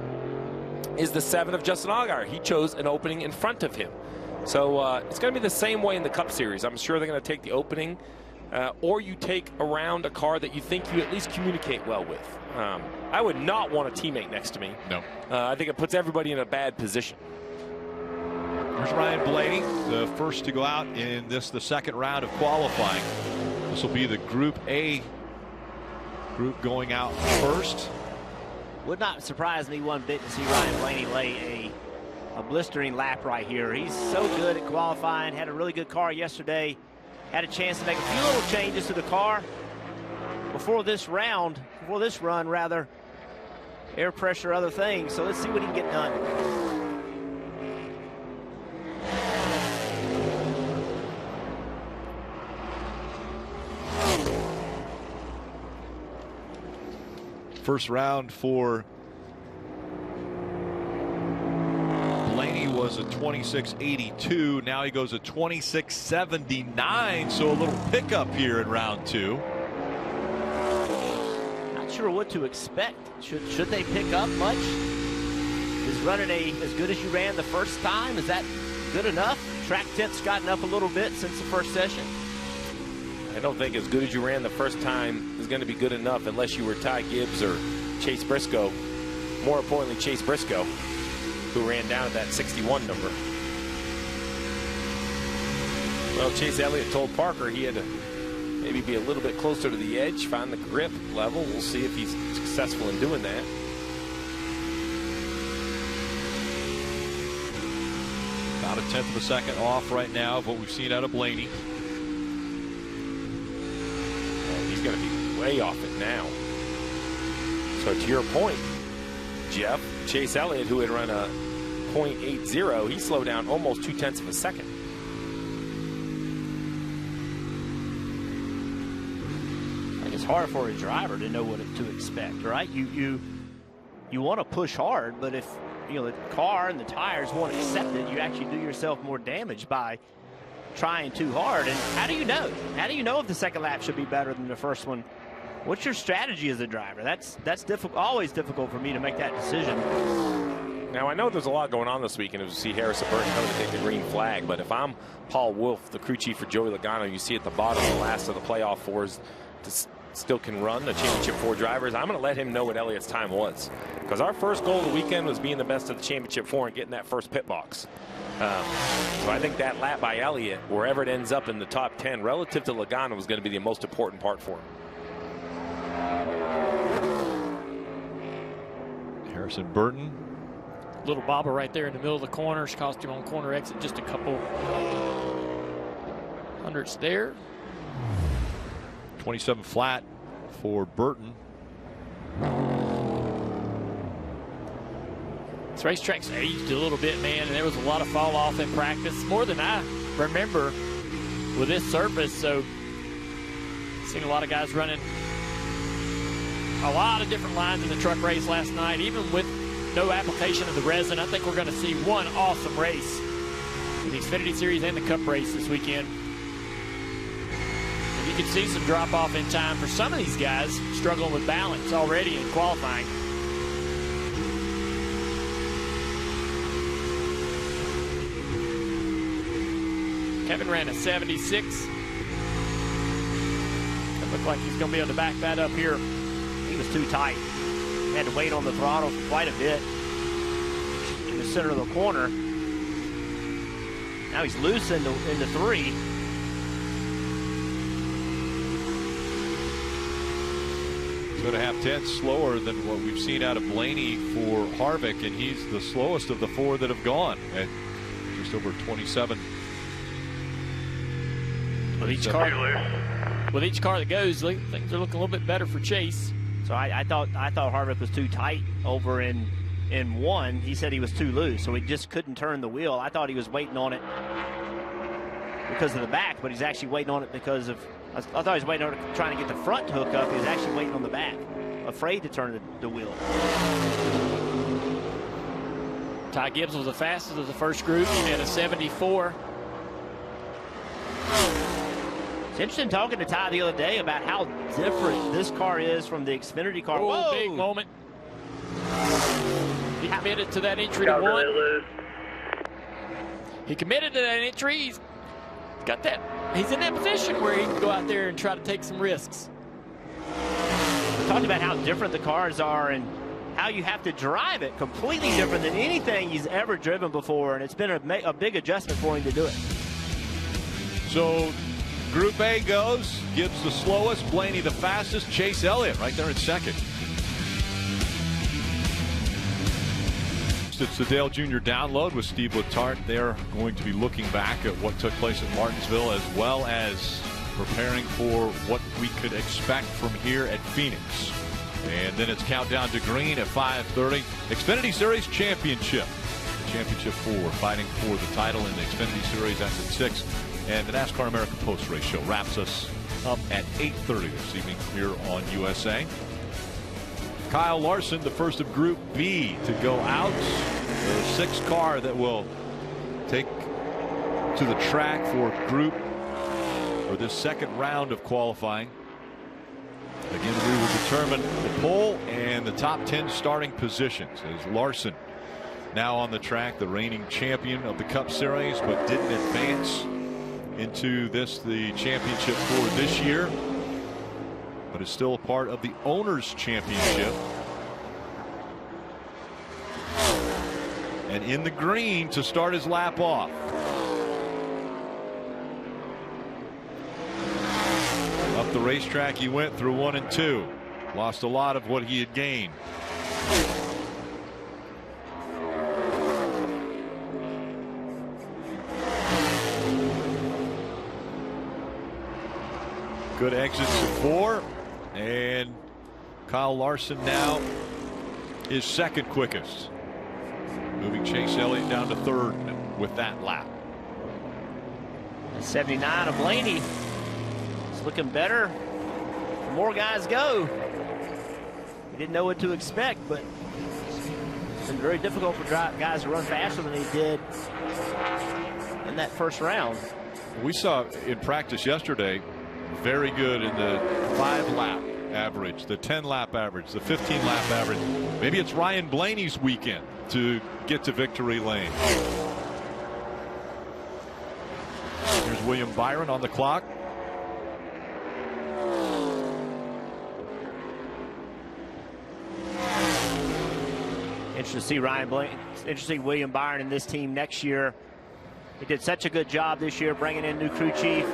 is the 7 of Justin Allgaier. He chose an opening in front of him. So it's going to be the same way in the Cup Series. I'm sure they're going to take the opening or you take around a car that you think you at least communicate well with. I would not want a teammate next to me. No. I think it puts everybody in a bad position. Here's Ryan Blaney, the first to go out in the second round of qualifying. This will be the Group A group going out first. Would not surprise me one bit to see Ryan Blaney lay a blistering lap right here. He's so good at qualifying, had a really good car yesterday. Had a chance to make a few little changes to the car before this run, air pressure, other things. So let's see what he can get done. First round for Blaney was a 26.82. Now he goes a 26.79. So a little pickup here in round 2. Not sure what to expect. Should they pick up much? Is running as good as you ran the first time? Is that good enough? Track temp's gotten up a little bit since the first session. I don't think as good as you ran the first time is going to be good enough unless you were Ty Gibbs or Chase Briscoe. More importantly, Chase Briscoe, who ran down at that 61 number. Well, Chase Elliott told Parker he had to maybe be a little bit closer to the edge, find the grip level. We'll see if he's successful in doing that. About a 1/10 of a second off right now of what we've seen out of Blaney. He's going to be way off it now. So to your point, Jeff, Chase Elliott, who had run a .80, he slowed down almost 0.2 of a second. I think it's hard for a driver to know what to expect, right? You want to push hard, but if the car and the tires won't accept it, you actually do yourself more damage by trying too hard. And how do you know? How do you know if the second lap should be better than the first one? What's your strategy as a driver? That's difficult. Always difficult for me to make that decision. Now I know there's a lot going on this weekend as we see Harrison Burton coming to take the green flag, but if I'm Paul Wolfe, the crew chief for Joey Logano, you see at the bottom the last of the playoff 4s still can run, the championship 4 drivers, I'm going to let him know what Elliott's time was, because our first goal of the weekend was being the best of the championship 4 and getting that first pit box. So I think that lap by Elliott, wherever it ends up in the top 10 relative to Logano, was going to be the most important part for him. Harrison Burton. Little bobber right there in the middle of the corners, cost him on corner exit just a couple hundredths there. 27 flat for Burton. This racetrack's aged a little bit, man, and there was a lot of fall off in practice, more than I remember with this surface. So seen a lot of guys running a lot of different lines in the truck race last night, even with no application of the resin. I think we're going to see one awesome race in the Xfinity Series and the Cup race this weekend. And you can see some drop off in time for some of these guys struggling with balance already in qualifying. Kevin ran a 76. It looked like he's going to be able to back that up here. He was too tight. He had to wait on the throttle for quite a bit in the center of the corner. Now he's loose into 3. Going to have 10 slower than what we've seen out of Blaney for Harvick, and he's the slowest of the 4 that have gone at just over 27. With each car that goes, things are looking a little bit better for Chase. So I thought Harvick was too tight over in 1. He said he was too loose, so he just couldn't turn the wheel. I thought he was waiting on it because of the back, but he's actually waiting on it because of. I thought he was waiting on it, trying to get the front to hook up. He was actually waiting on the back, afraid to turn the wheel. Ty Gibbs was the fastest of the first group. He had a 74. It's interesting talking to Ty the other day about how different this car is from the Xfinity car. Whoa, big moment. He committed to that entry to 1. He committed to that entry. He's got that. He's in that position where he can go out there and try to take some risks. We talked about how different the cars are and how you have to drive it completely different than anything he's ever driven before, and it's been a big adjustment for him to do it. So Group A goes. Gibbs the slowest, Blaney the fastest, Chase Elliott right there in second. It's the Dale Jr. download with Steve Letarte. They're going to be looking back at what took place at Martinsville, as well as preparing for what we could expect from here at Phoenix. And then it's countdown to green at 5:30. Xfinity Series Championship. Championship 4, fighting for the title in the Xfinity Series. That's at 6. And the NASCAR America Post Race Show wraps us up at 8:30 this evening here on USA. Kyle Larson, the first of Group B to go out. The 6th car that will take to the track for this second round of qualifying. Again, we will determine the pole and the top 10 starting positions as Larson now on the track, the reigning champion of the Cup Series, but didn't advance into the championship for this year, but is still a part of the Owners' Championship. And in the green to start his lap off. Up the racetrack he went through 1 and 2. Lost a lot of what he had gained. Good exits at 4, and Kyle Larson now is second quickest, moving Chase Elliott down to 3rd with that lap. 79 of Blaney. It's looking better. The more guys go. We didn't know what to expect, but it's been very difficult for guys to run faster than they did in that first round. We saw in practice yesterday, very good in the 5-lap average, the 10-lap average, the 15-lap average. Maybe it's Ryan Blaney's weekend to get to victory lane. Here's William Byron on the clock. Interesting to see Ryan Blaney. Interesting William Byron in this team next year. He did such a good job this year bringing in new crew chief.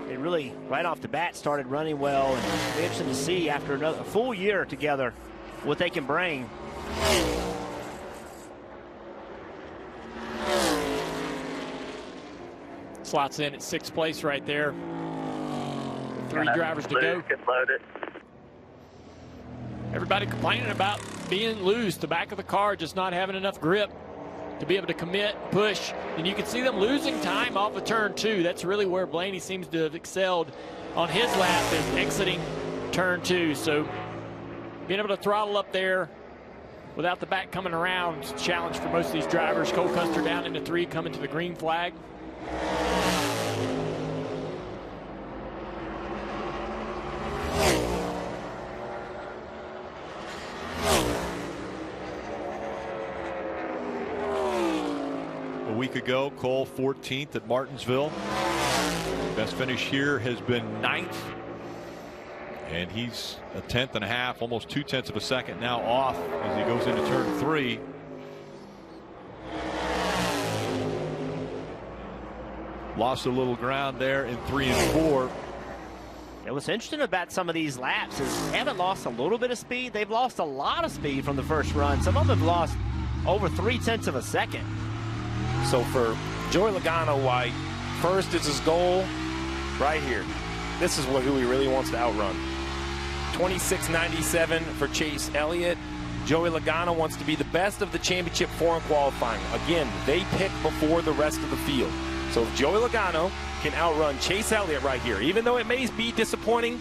They really, right off the bat, started running well. And it'll be interesting to see after a full year together what they can bring. Slots in at 6th place right there. 3 drivers to go. Everybody complaining about being loose, the back of the car just not having enough grip to be able to commit, push, and you can see them losing time off of turn 2. That's really where Blaney seems to have excelled on his lap, is exiting turn 2. So being able to throttle up there without the back coming around is a challenge for most of these drivers. Cole Custer down into 3, coming to the green flag. A week ago, Cole 14th at Martinsville. Best finish here has been 9th. And he's a 1/10 and a half, almost 2/10 of a second now off as he goes into turn 3. Lost a little ground there in 3 and 4. And what's interesting about some of these laps is they haven't lost a little bit of speed. They've lost a lot of speed from the first run. Some of them have lost over 3/10 of a second. So for Joey Logano, White, first is his goal right here. This is who he really wants to outrun. 26.97 for Chase Elliott. Joey Logano wants to be the best of the championship 4 in qualifying. Again, they pick before the rest of the field. So if Joey Logano can outrun Chase Elliott right here, even though it may be disappointing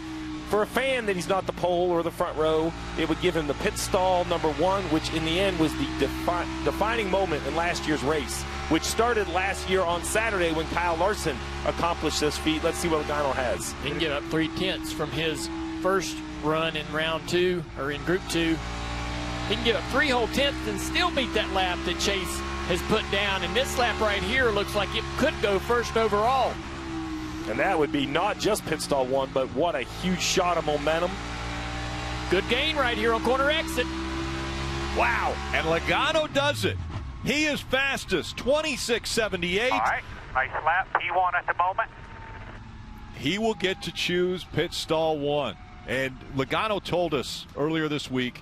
for a fan that he's not the pole or the front row, it would give him the pit stall #1, which in the end was the defining moment in last year's race, which started last year on Saturday when Kyle Larson accomplished this feat. Let's see what Logano has. He can give up 3/10 from his first run in round 2 or in group 2. He can give up 3 whole tenths and still beat that lap that Chase has put down. And this lap right here looks like it could go first overall. And that would be not just pit stall 1, but what a huge shot of momentum. Good gain right here on corner exit. Wow. And Logano does it. He is fastest, 26.78. All right, nice lap, P1 at the moment. He will get to choose pit stall 1. And Logano told us earlier this week,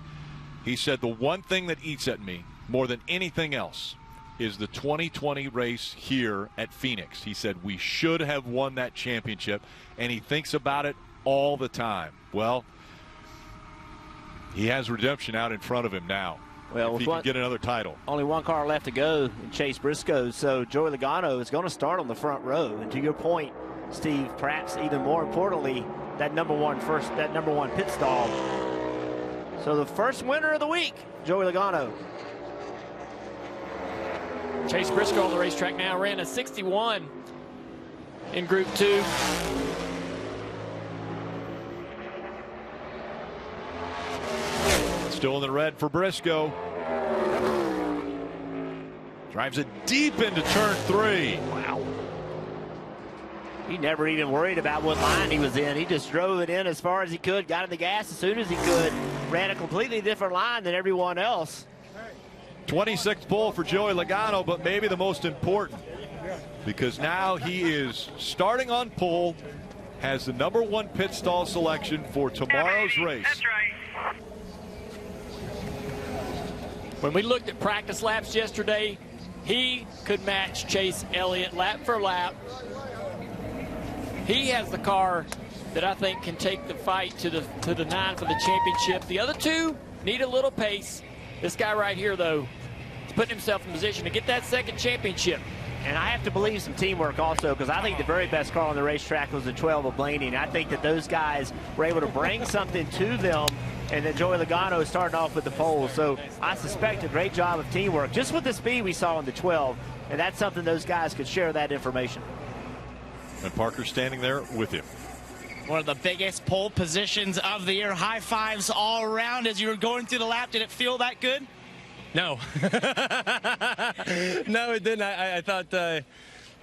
he said the one thing that eats at me more than anything else is the 2020 race here at Phoenix. He said we should have won that championship, and he thinks about it all the time. Well, he has redemption out in front of him now. Well, if he can get another title. Only one car left to go in Chase Briscoe, so Joey Logano is going to start on the front row. And to your point, Steve, perhaps even more importantly, that number one pit stall. So the first winner of the week, Joey Logano. Chase Briscoe on the racetrack now ran a 61 in Group 2. Still in the red for Briscoe. Drives it deep into turn 3. Wow. He never even worried about what line he was in. He just drove it in as far as he could, got in the gas as soon as he could, ran a completely different line than everyone else. 26th pole for Joey Logano, but maybe the most important, because now he is starting on pole, has the #1 pit stall selection for tomorrow's race. That's right. When we looked at practice laps yesterday, he could match Chase Elliott lap for lap. He has the car that I think can take the fight to the 9 for the championship. The other two need a little pace. This guy right here, though, is putting himself in position to get that second championship. And I have to believe some teamwork also, because I think the very best car on the racetrack was the 12 of Blaney. And I think that those guys were able to bring something to them, and then Joey Logano is starting off with the pole. So I suspect a great job of teamwork, just with the speed we saw in the 12. And that's something those guys could share that information. And Parker standing there with him. One of the biggest pole positions of the year. High fives all around as you were going through the lap. Did it feel that good? No. No, it didn't. I thought I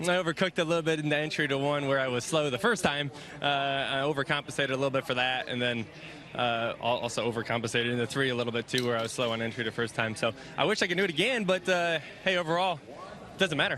overcooked a little bit in the entry to 1 where I was slow the first time. I overcompensated a little bit for that, and then also overcompensated in the 3 a little bit too, where I was slow on entry the first time. So I wish I could do it again, but hey, overall, doesn't matter.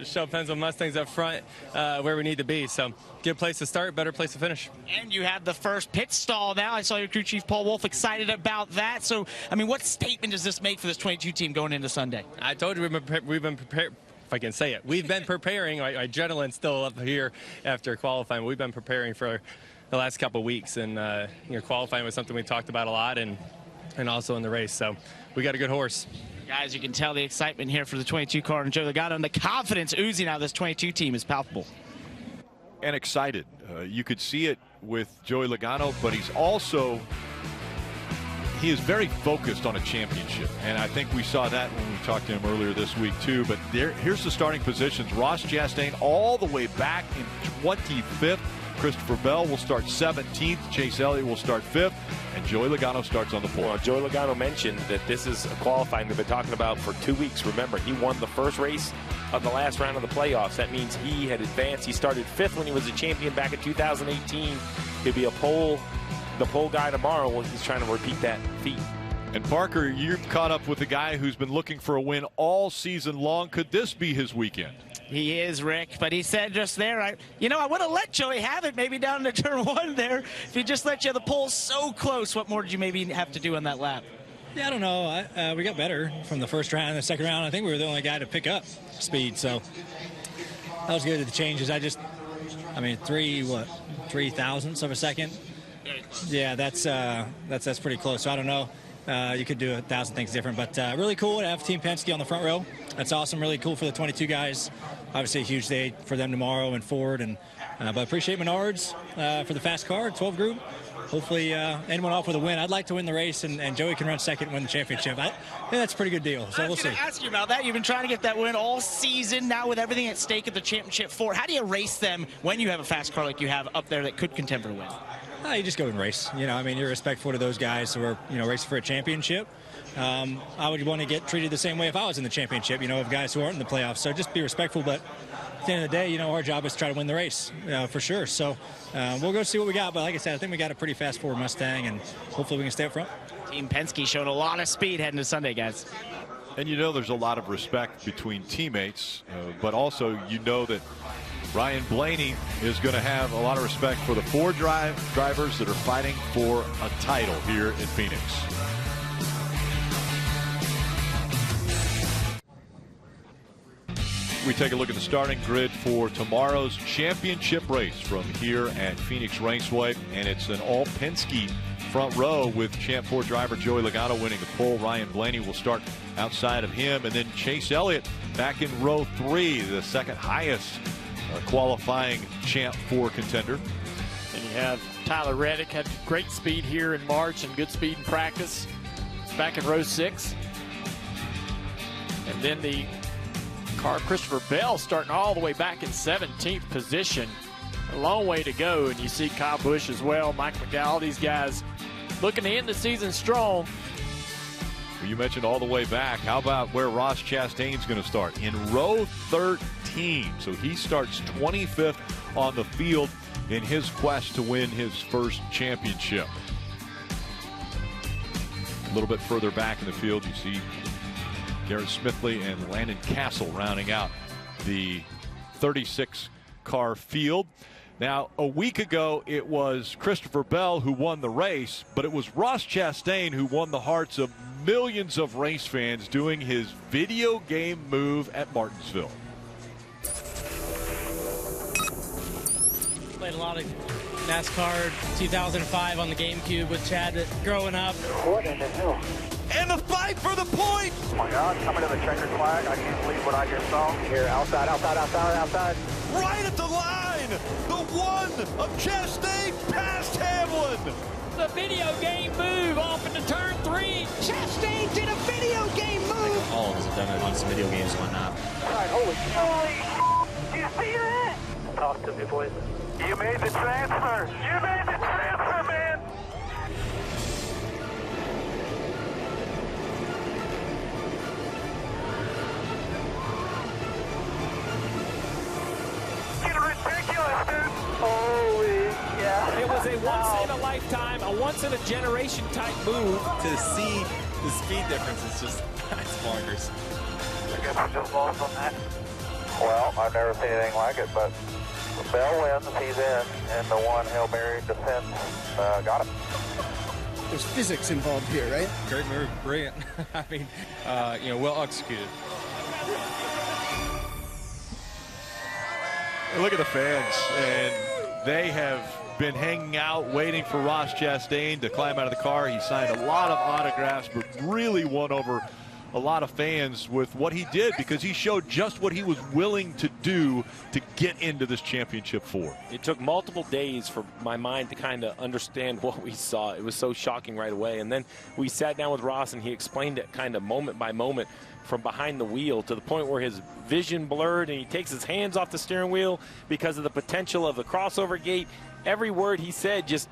Show Pennsylvania Mustangs up front where we need to be. So good place to start, better place to finish. And you have the first pit stall now. I saw your crew chief Paul Wolf excited about that. So, I mean, what statement does this make for this 22 team going into Sunday? I told you we've been prepared. If I can say it, we've been preparing. My adrenaline's still up here after qualifying. We've been preparing for the last couple of weeks, and qualifying was something we talked about a lot, and also in the race. So we got a good horse. Guys, you can tell the excitement here for the 22 car and Joey Logano, and the confidence oozing out of this 22 team is palpable. And excited. You could see it with Joey Logano, but he is very focused on a championship. And I think we saw that when we talked to him earlier this week too. But here's the starting positions. Ross Chastain all the way back in 25th. Christopher Bell will start 17th. Chase Elliott will start 5th. And Joey Logano starts on the pole. Well, Joey Logano mentioned that this is a qualifying they've been talking about for 2 weeks. Remember, he won the first race of the last round of the playoffs. That means he had advanced. He started 5th when he was a champion back in 2018. He'll be the pole guy tomorrow. Well, he's trying to repeat that feat. And Parker, you've caught up with a guy who's been looking for a win all season long. Could this be his weekend? He is, Rick, but he said just there, I would have let Joey have it maybe down to turn 1 there. If he just let you, the pole so close, what more did you maybe have to do on that lap? Yeah, I don't know. We got better from the first round and the second round. I think we were the only guy to pick up speed, so that was good at the changes. 3 thousandths of a second? Yeah, that's pretty close. So I don't know. You could do 1,000 things different, but really cool to have Team Penske on the front row. That's awesome. Really cool for the 22 guys. Obviously a huge day for them tomorrow and Ford. But appreciate Menards for the fast car, 12 group. Hopefully anyone off with a win. I'd like to win the race, and Joey can run second and win the championship. I think that's a pretty good deal, so we'll see. I was going to ask you about that. You've been trying to get that win all season. Now with everything at stake at the championship 4, how do you race them when you have a fast car like you have up there that could contend for a win? You just go and race. You're respectful to those guys who are, racing for a championship. I would want to get treated the same way if I was in the championship, of guys who aren't in the playoffs. So just be respectful. But at the end of the day, our job is to try to win the race, for sure. So we'll go see what we got. But like I said, I think we got a pretty fast Ford Mustang, and hopefully we can stay up front. Team Penske showing a lot of speed heading to Sunday, guys. And there's a lot of respect between teammates, but also that Ryan Blaney is going to have a lot of respect for the 4 drivers that are fighting for a title here in Phoenix. We take a look at the starting grid for tomorrow's championship race from here at Phoenix Raceway, and it's an all Penske front row with Champ 4 driver Joey Logano winning the pole. Ryan Blaney will start outside of him, and then Chase Elliott back in row 3, the second highest qualifying Champ 4 contender. And you have Tyler Reddick, had great speed here in March and good speed in practice. Back in row 6. And then the car Christopher Bell starting all the way back in 17th position. A long way to go, and you see Kyle Busch as well, Mike McDowell, these guys looking to end the season strong. You mentioned all the way back. How about where Ross Chastain's going to start? In row 13. So he starts 25th on the field in his quest to win his first championship. A little bit further back in the field, you see Garrett Smithley and Landon Castle rounding out the 36-car field. Now, a week ago, it was Christopher Bell who won the race, but it was Ross Chastain who won the hearts of millions of race fans doing his video game move at Martinsville. Played a lot of NASCAR 2005 on the GameCube with Chad growing up. What in the hell? And the fight for the point! Oh my God, coming to the checkered flag. I can't believe what I just saw. Here, outside. Right at the line! The one of Chastain past Hamlin! The video game move off into turn 3. Chastain did a video game move! All of us have done it on some video games and whatnot. All right, holy did you see that? Talk to me, boys. You made the transfer. Man. Ridiculous, dude. Holy, yeah. It was a once-in-a-lifetime, a once-in-a-generation type move. To see the speed difference is just, it's bonkers. I guess we just lost on that. Well, I've never seen anything like it, but Bell wins, he's in, and the one Hail Mary defense got it. There's physics involved here, right? Great move, brilliant. I mean, well executed. Look at the fans, and they have been hanging out, waiting for Ross Chastain to climb out of the car. He signed a lot of autographs, but really won over a lot of fans with what he did, because he showed just what he was willing to do to get into this championship 4. It took multiple days for my mind to kind of understand what we saw. It was so shocking right away. And then we sat down with Ross, and he explained it kind of moment by moment from behind the wheel, to the point where his vision blurred and he takes his hands off the steering wheel because of the potential of the crossover gate. Every word he said just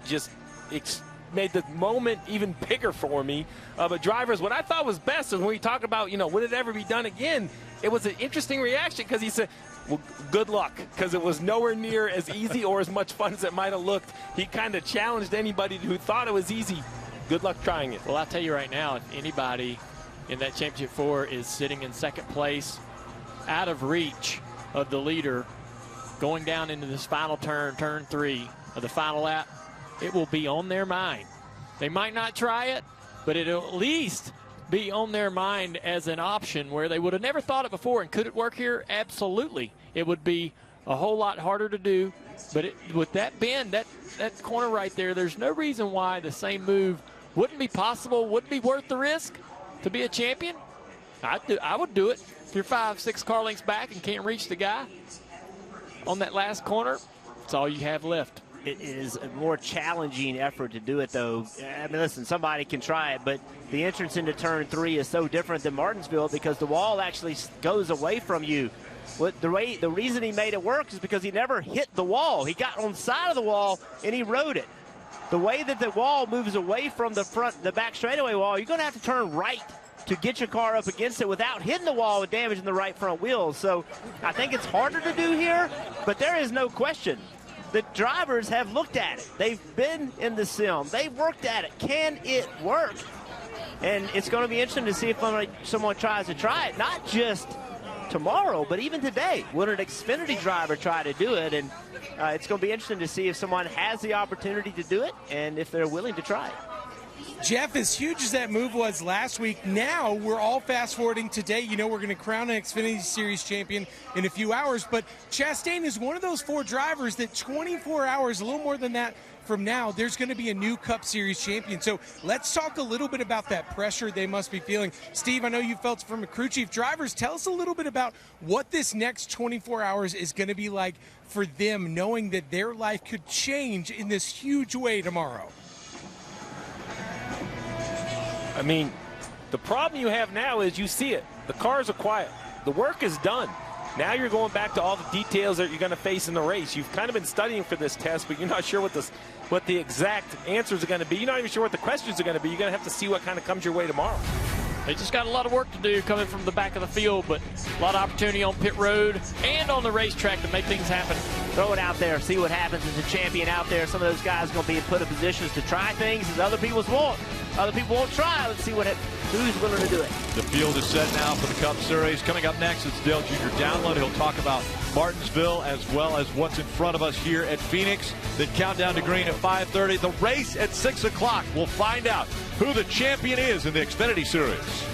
made the moment even bigger for me. But drivers, what I thought was best is when we talk about, would it ever be done again? It was an interesting reaction, because he said, well, good luck, because it was nowhere near as easy or as much fun as it might have looked. He kind of challenged anybody who thought it was easy. Good luck trying it. Well, I'll tell you right now, if anybody in that championship 4 is sitting in second place, out of reach of the leader, going down into this final turn, turn 3 of the final lap, it will be on their mind. They might not try it, but it'll at least be on their mind as an option where they would have never thought it before. And could it work here? Absolutely. It would be a whole lot harder to do, but with that bend, that corner right there, there's no reason why the same move wouldn't be possible, wouldn't be worth the risk to be a champion. I would do it. If you're 5-6 car lengths back and can't reach the guy on that last corner, it's all you have left. It is a more challenging effort to do it, though. I mean, listen, somebody can try it, but the entrance into turn 3 is so different than Martinsville, because the wall actually goes away from you. The reason he made it work is because he never hit the wall. He got on the side of the wall and he rode it. The way that the wall moves away from the back straightaway wall, you're going to have to turn right to get your car up against it without hitting the wall and damaging the right front wheels. So I think it's harder to do here, but there is no question. The drivers have looked at it. They've been in the sim. They've worked at it. Can it work? And it's going to be interesting to see if someone tries to try it, not just tomorrow, but even today. Would an Xfinity driver try to do it? And it's going to be interesting to see if someone has the opportunity to do it and if they're willing to try it. Jeff, as huge as that move was last week, now we're all fast-forwarding today. We're going to crown an Xfinity Series champion in a few hours, but Chastain is one of those 4 drivers that 24 hours, a little more than that from now, there's going to be a new Cup Series champion. So let's talk a little bit about that pressure they must be feeling. Steve, I know you felt from a crew chief. Drivers, tell us a little bit about what this next 24 hours is going to be like for them, knowing that their life could change in this huge way tomorrow. I mean, the problem you have now is you see it. The cars are quiet. The work is done. Now you're going back to all the details that you're going to face in the race. You've kind of been studying for this test, but you're not sure what the exact answers are going to be. You're not even sure what the questions are going to be. You're going to have to see what kind of comes your way tomorrow. They just got a lot of work to do coming from the back of the field, but a lot of opportunity on pit road and on the racetrack to make things happen. Throw it out there, see what happens as a champion out there. Some of those guys are going to be put in positions to try things that other people won't. Other people won't try. Let's see who's willing to do it. The field is set now for the Cup Series. Coming up next, it's Dale Jr. Download. He'll talk about Martinsville as well as what's in front of us here at Phoenix. Then countdown to green at 5:30. The race at 6 o'clock. We'll find out who the champion is in the Xfinity Series.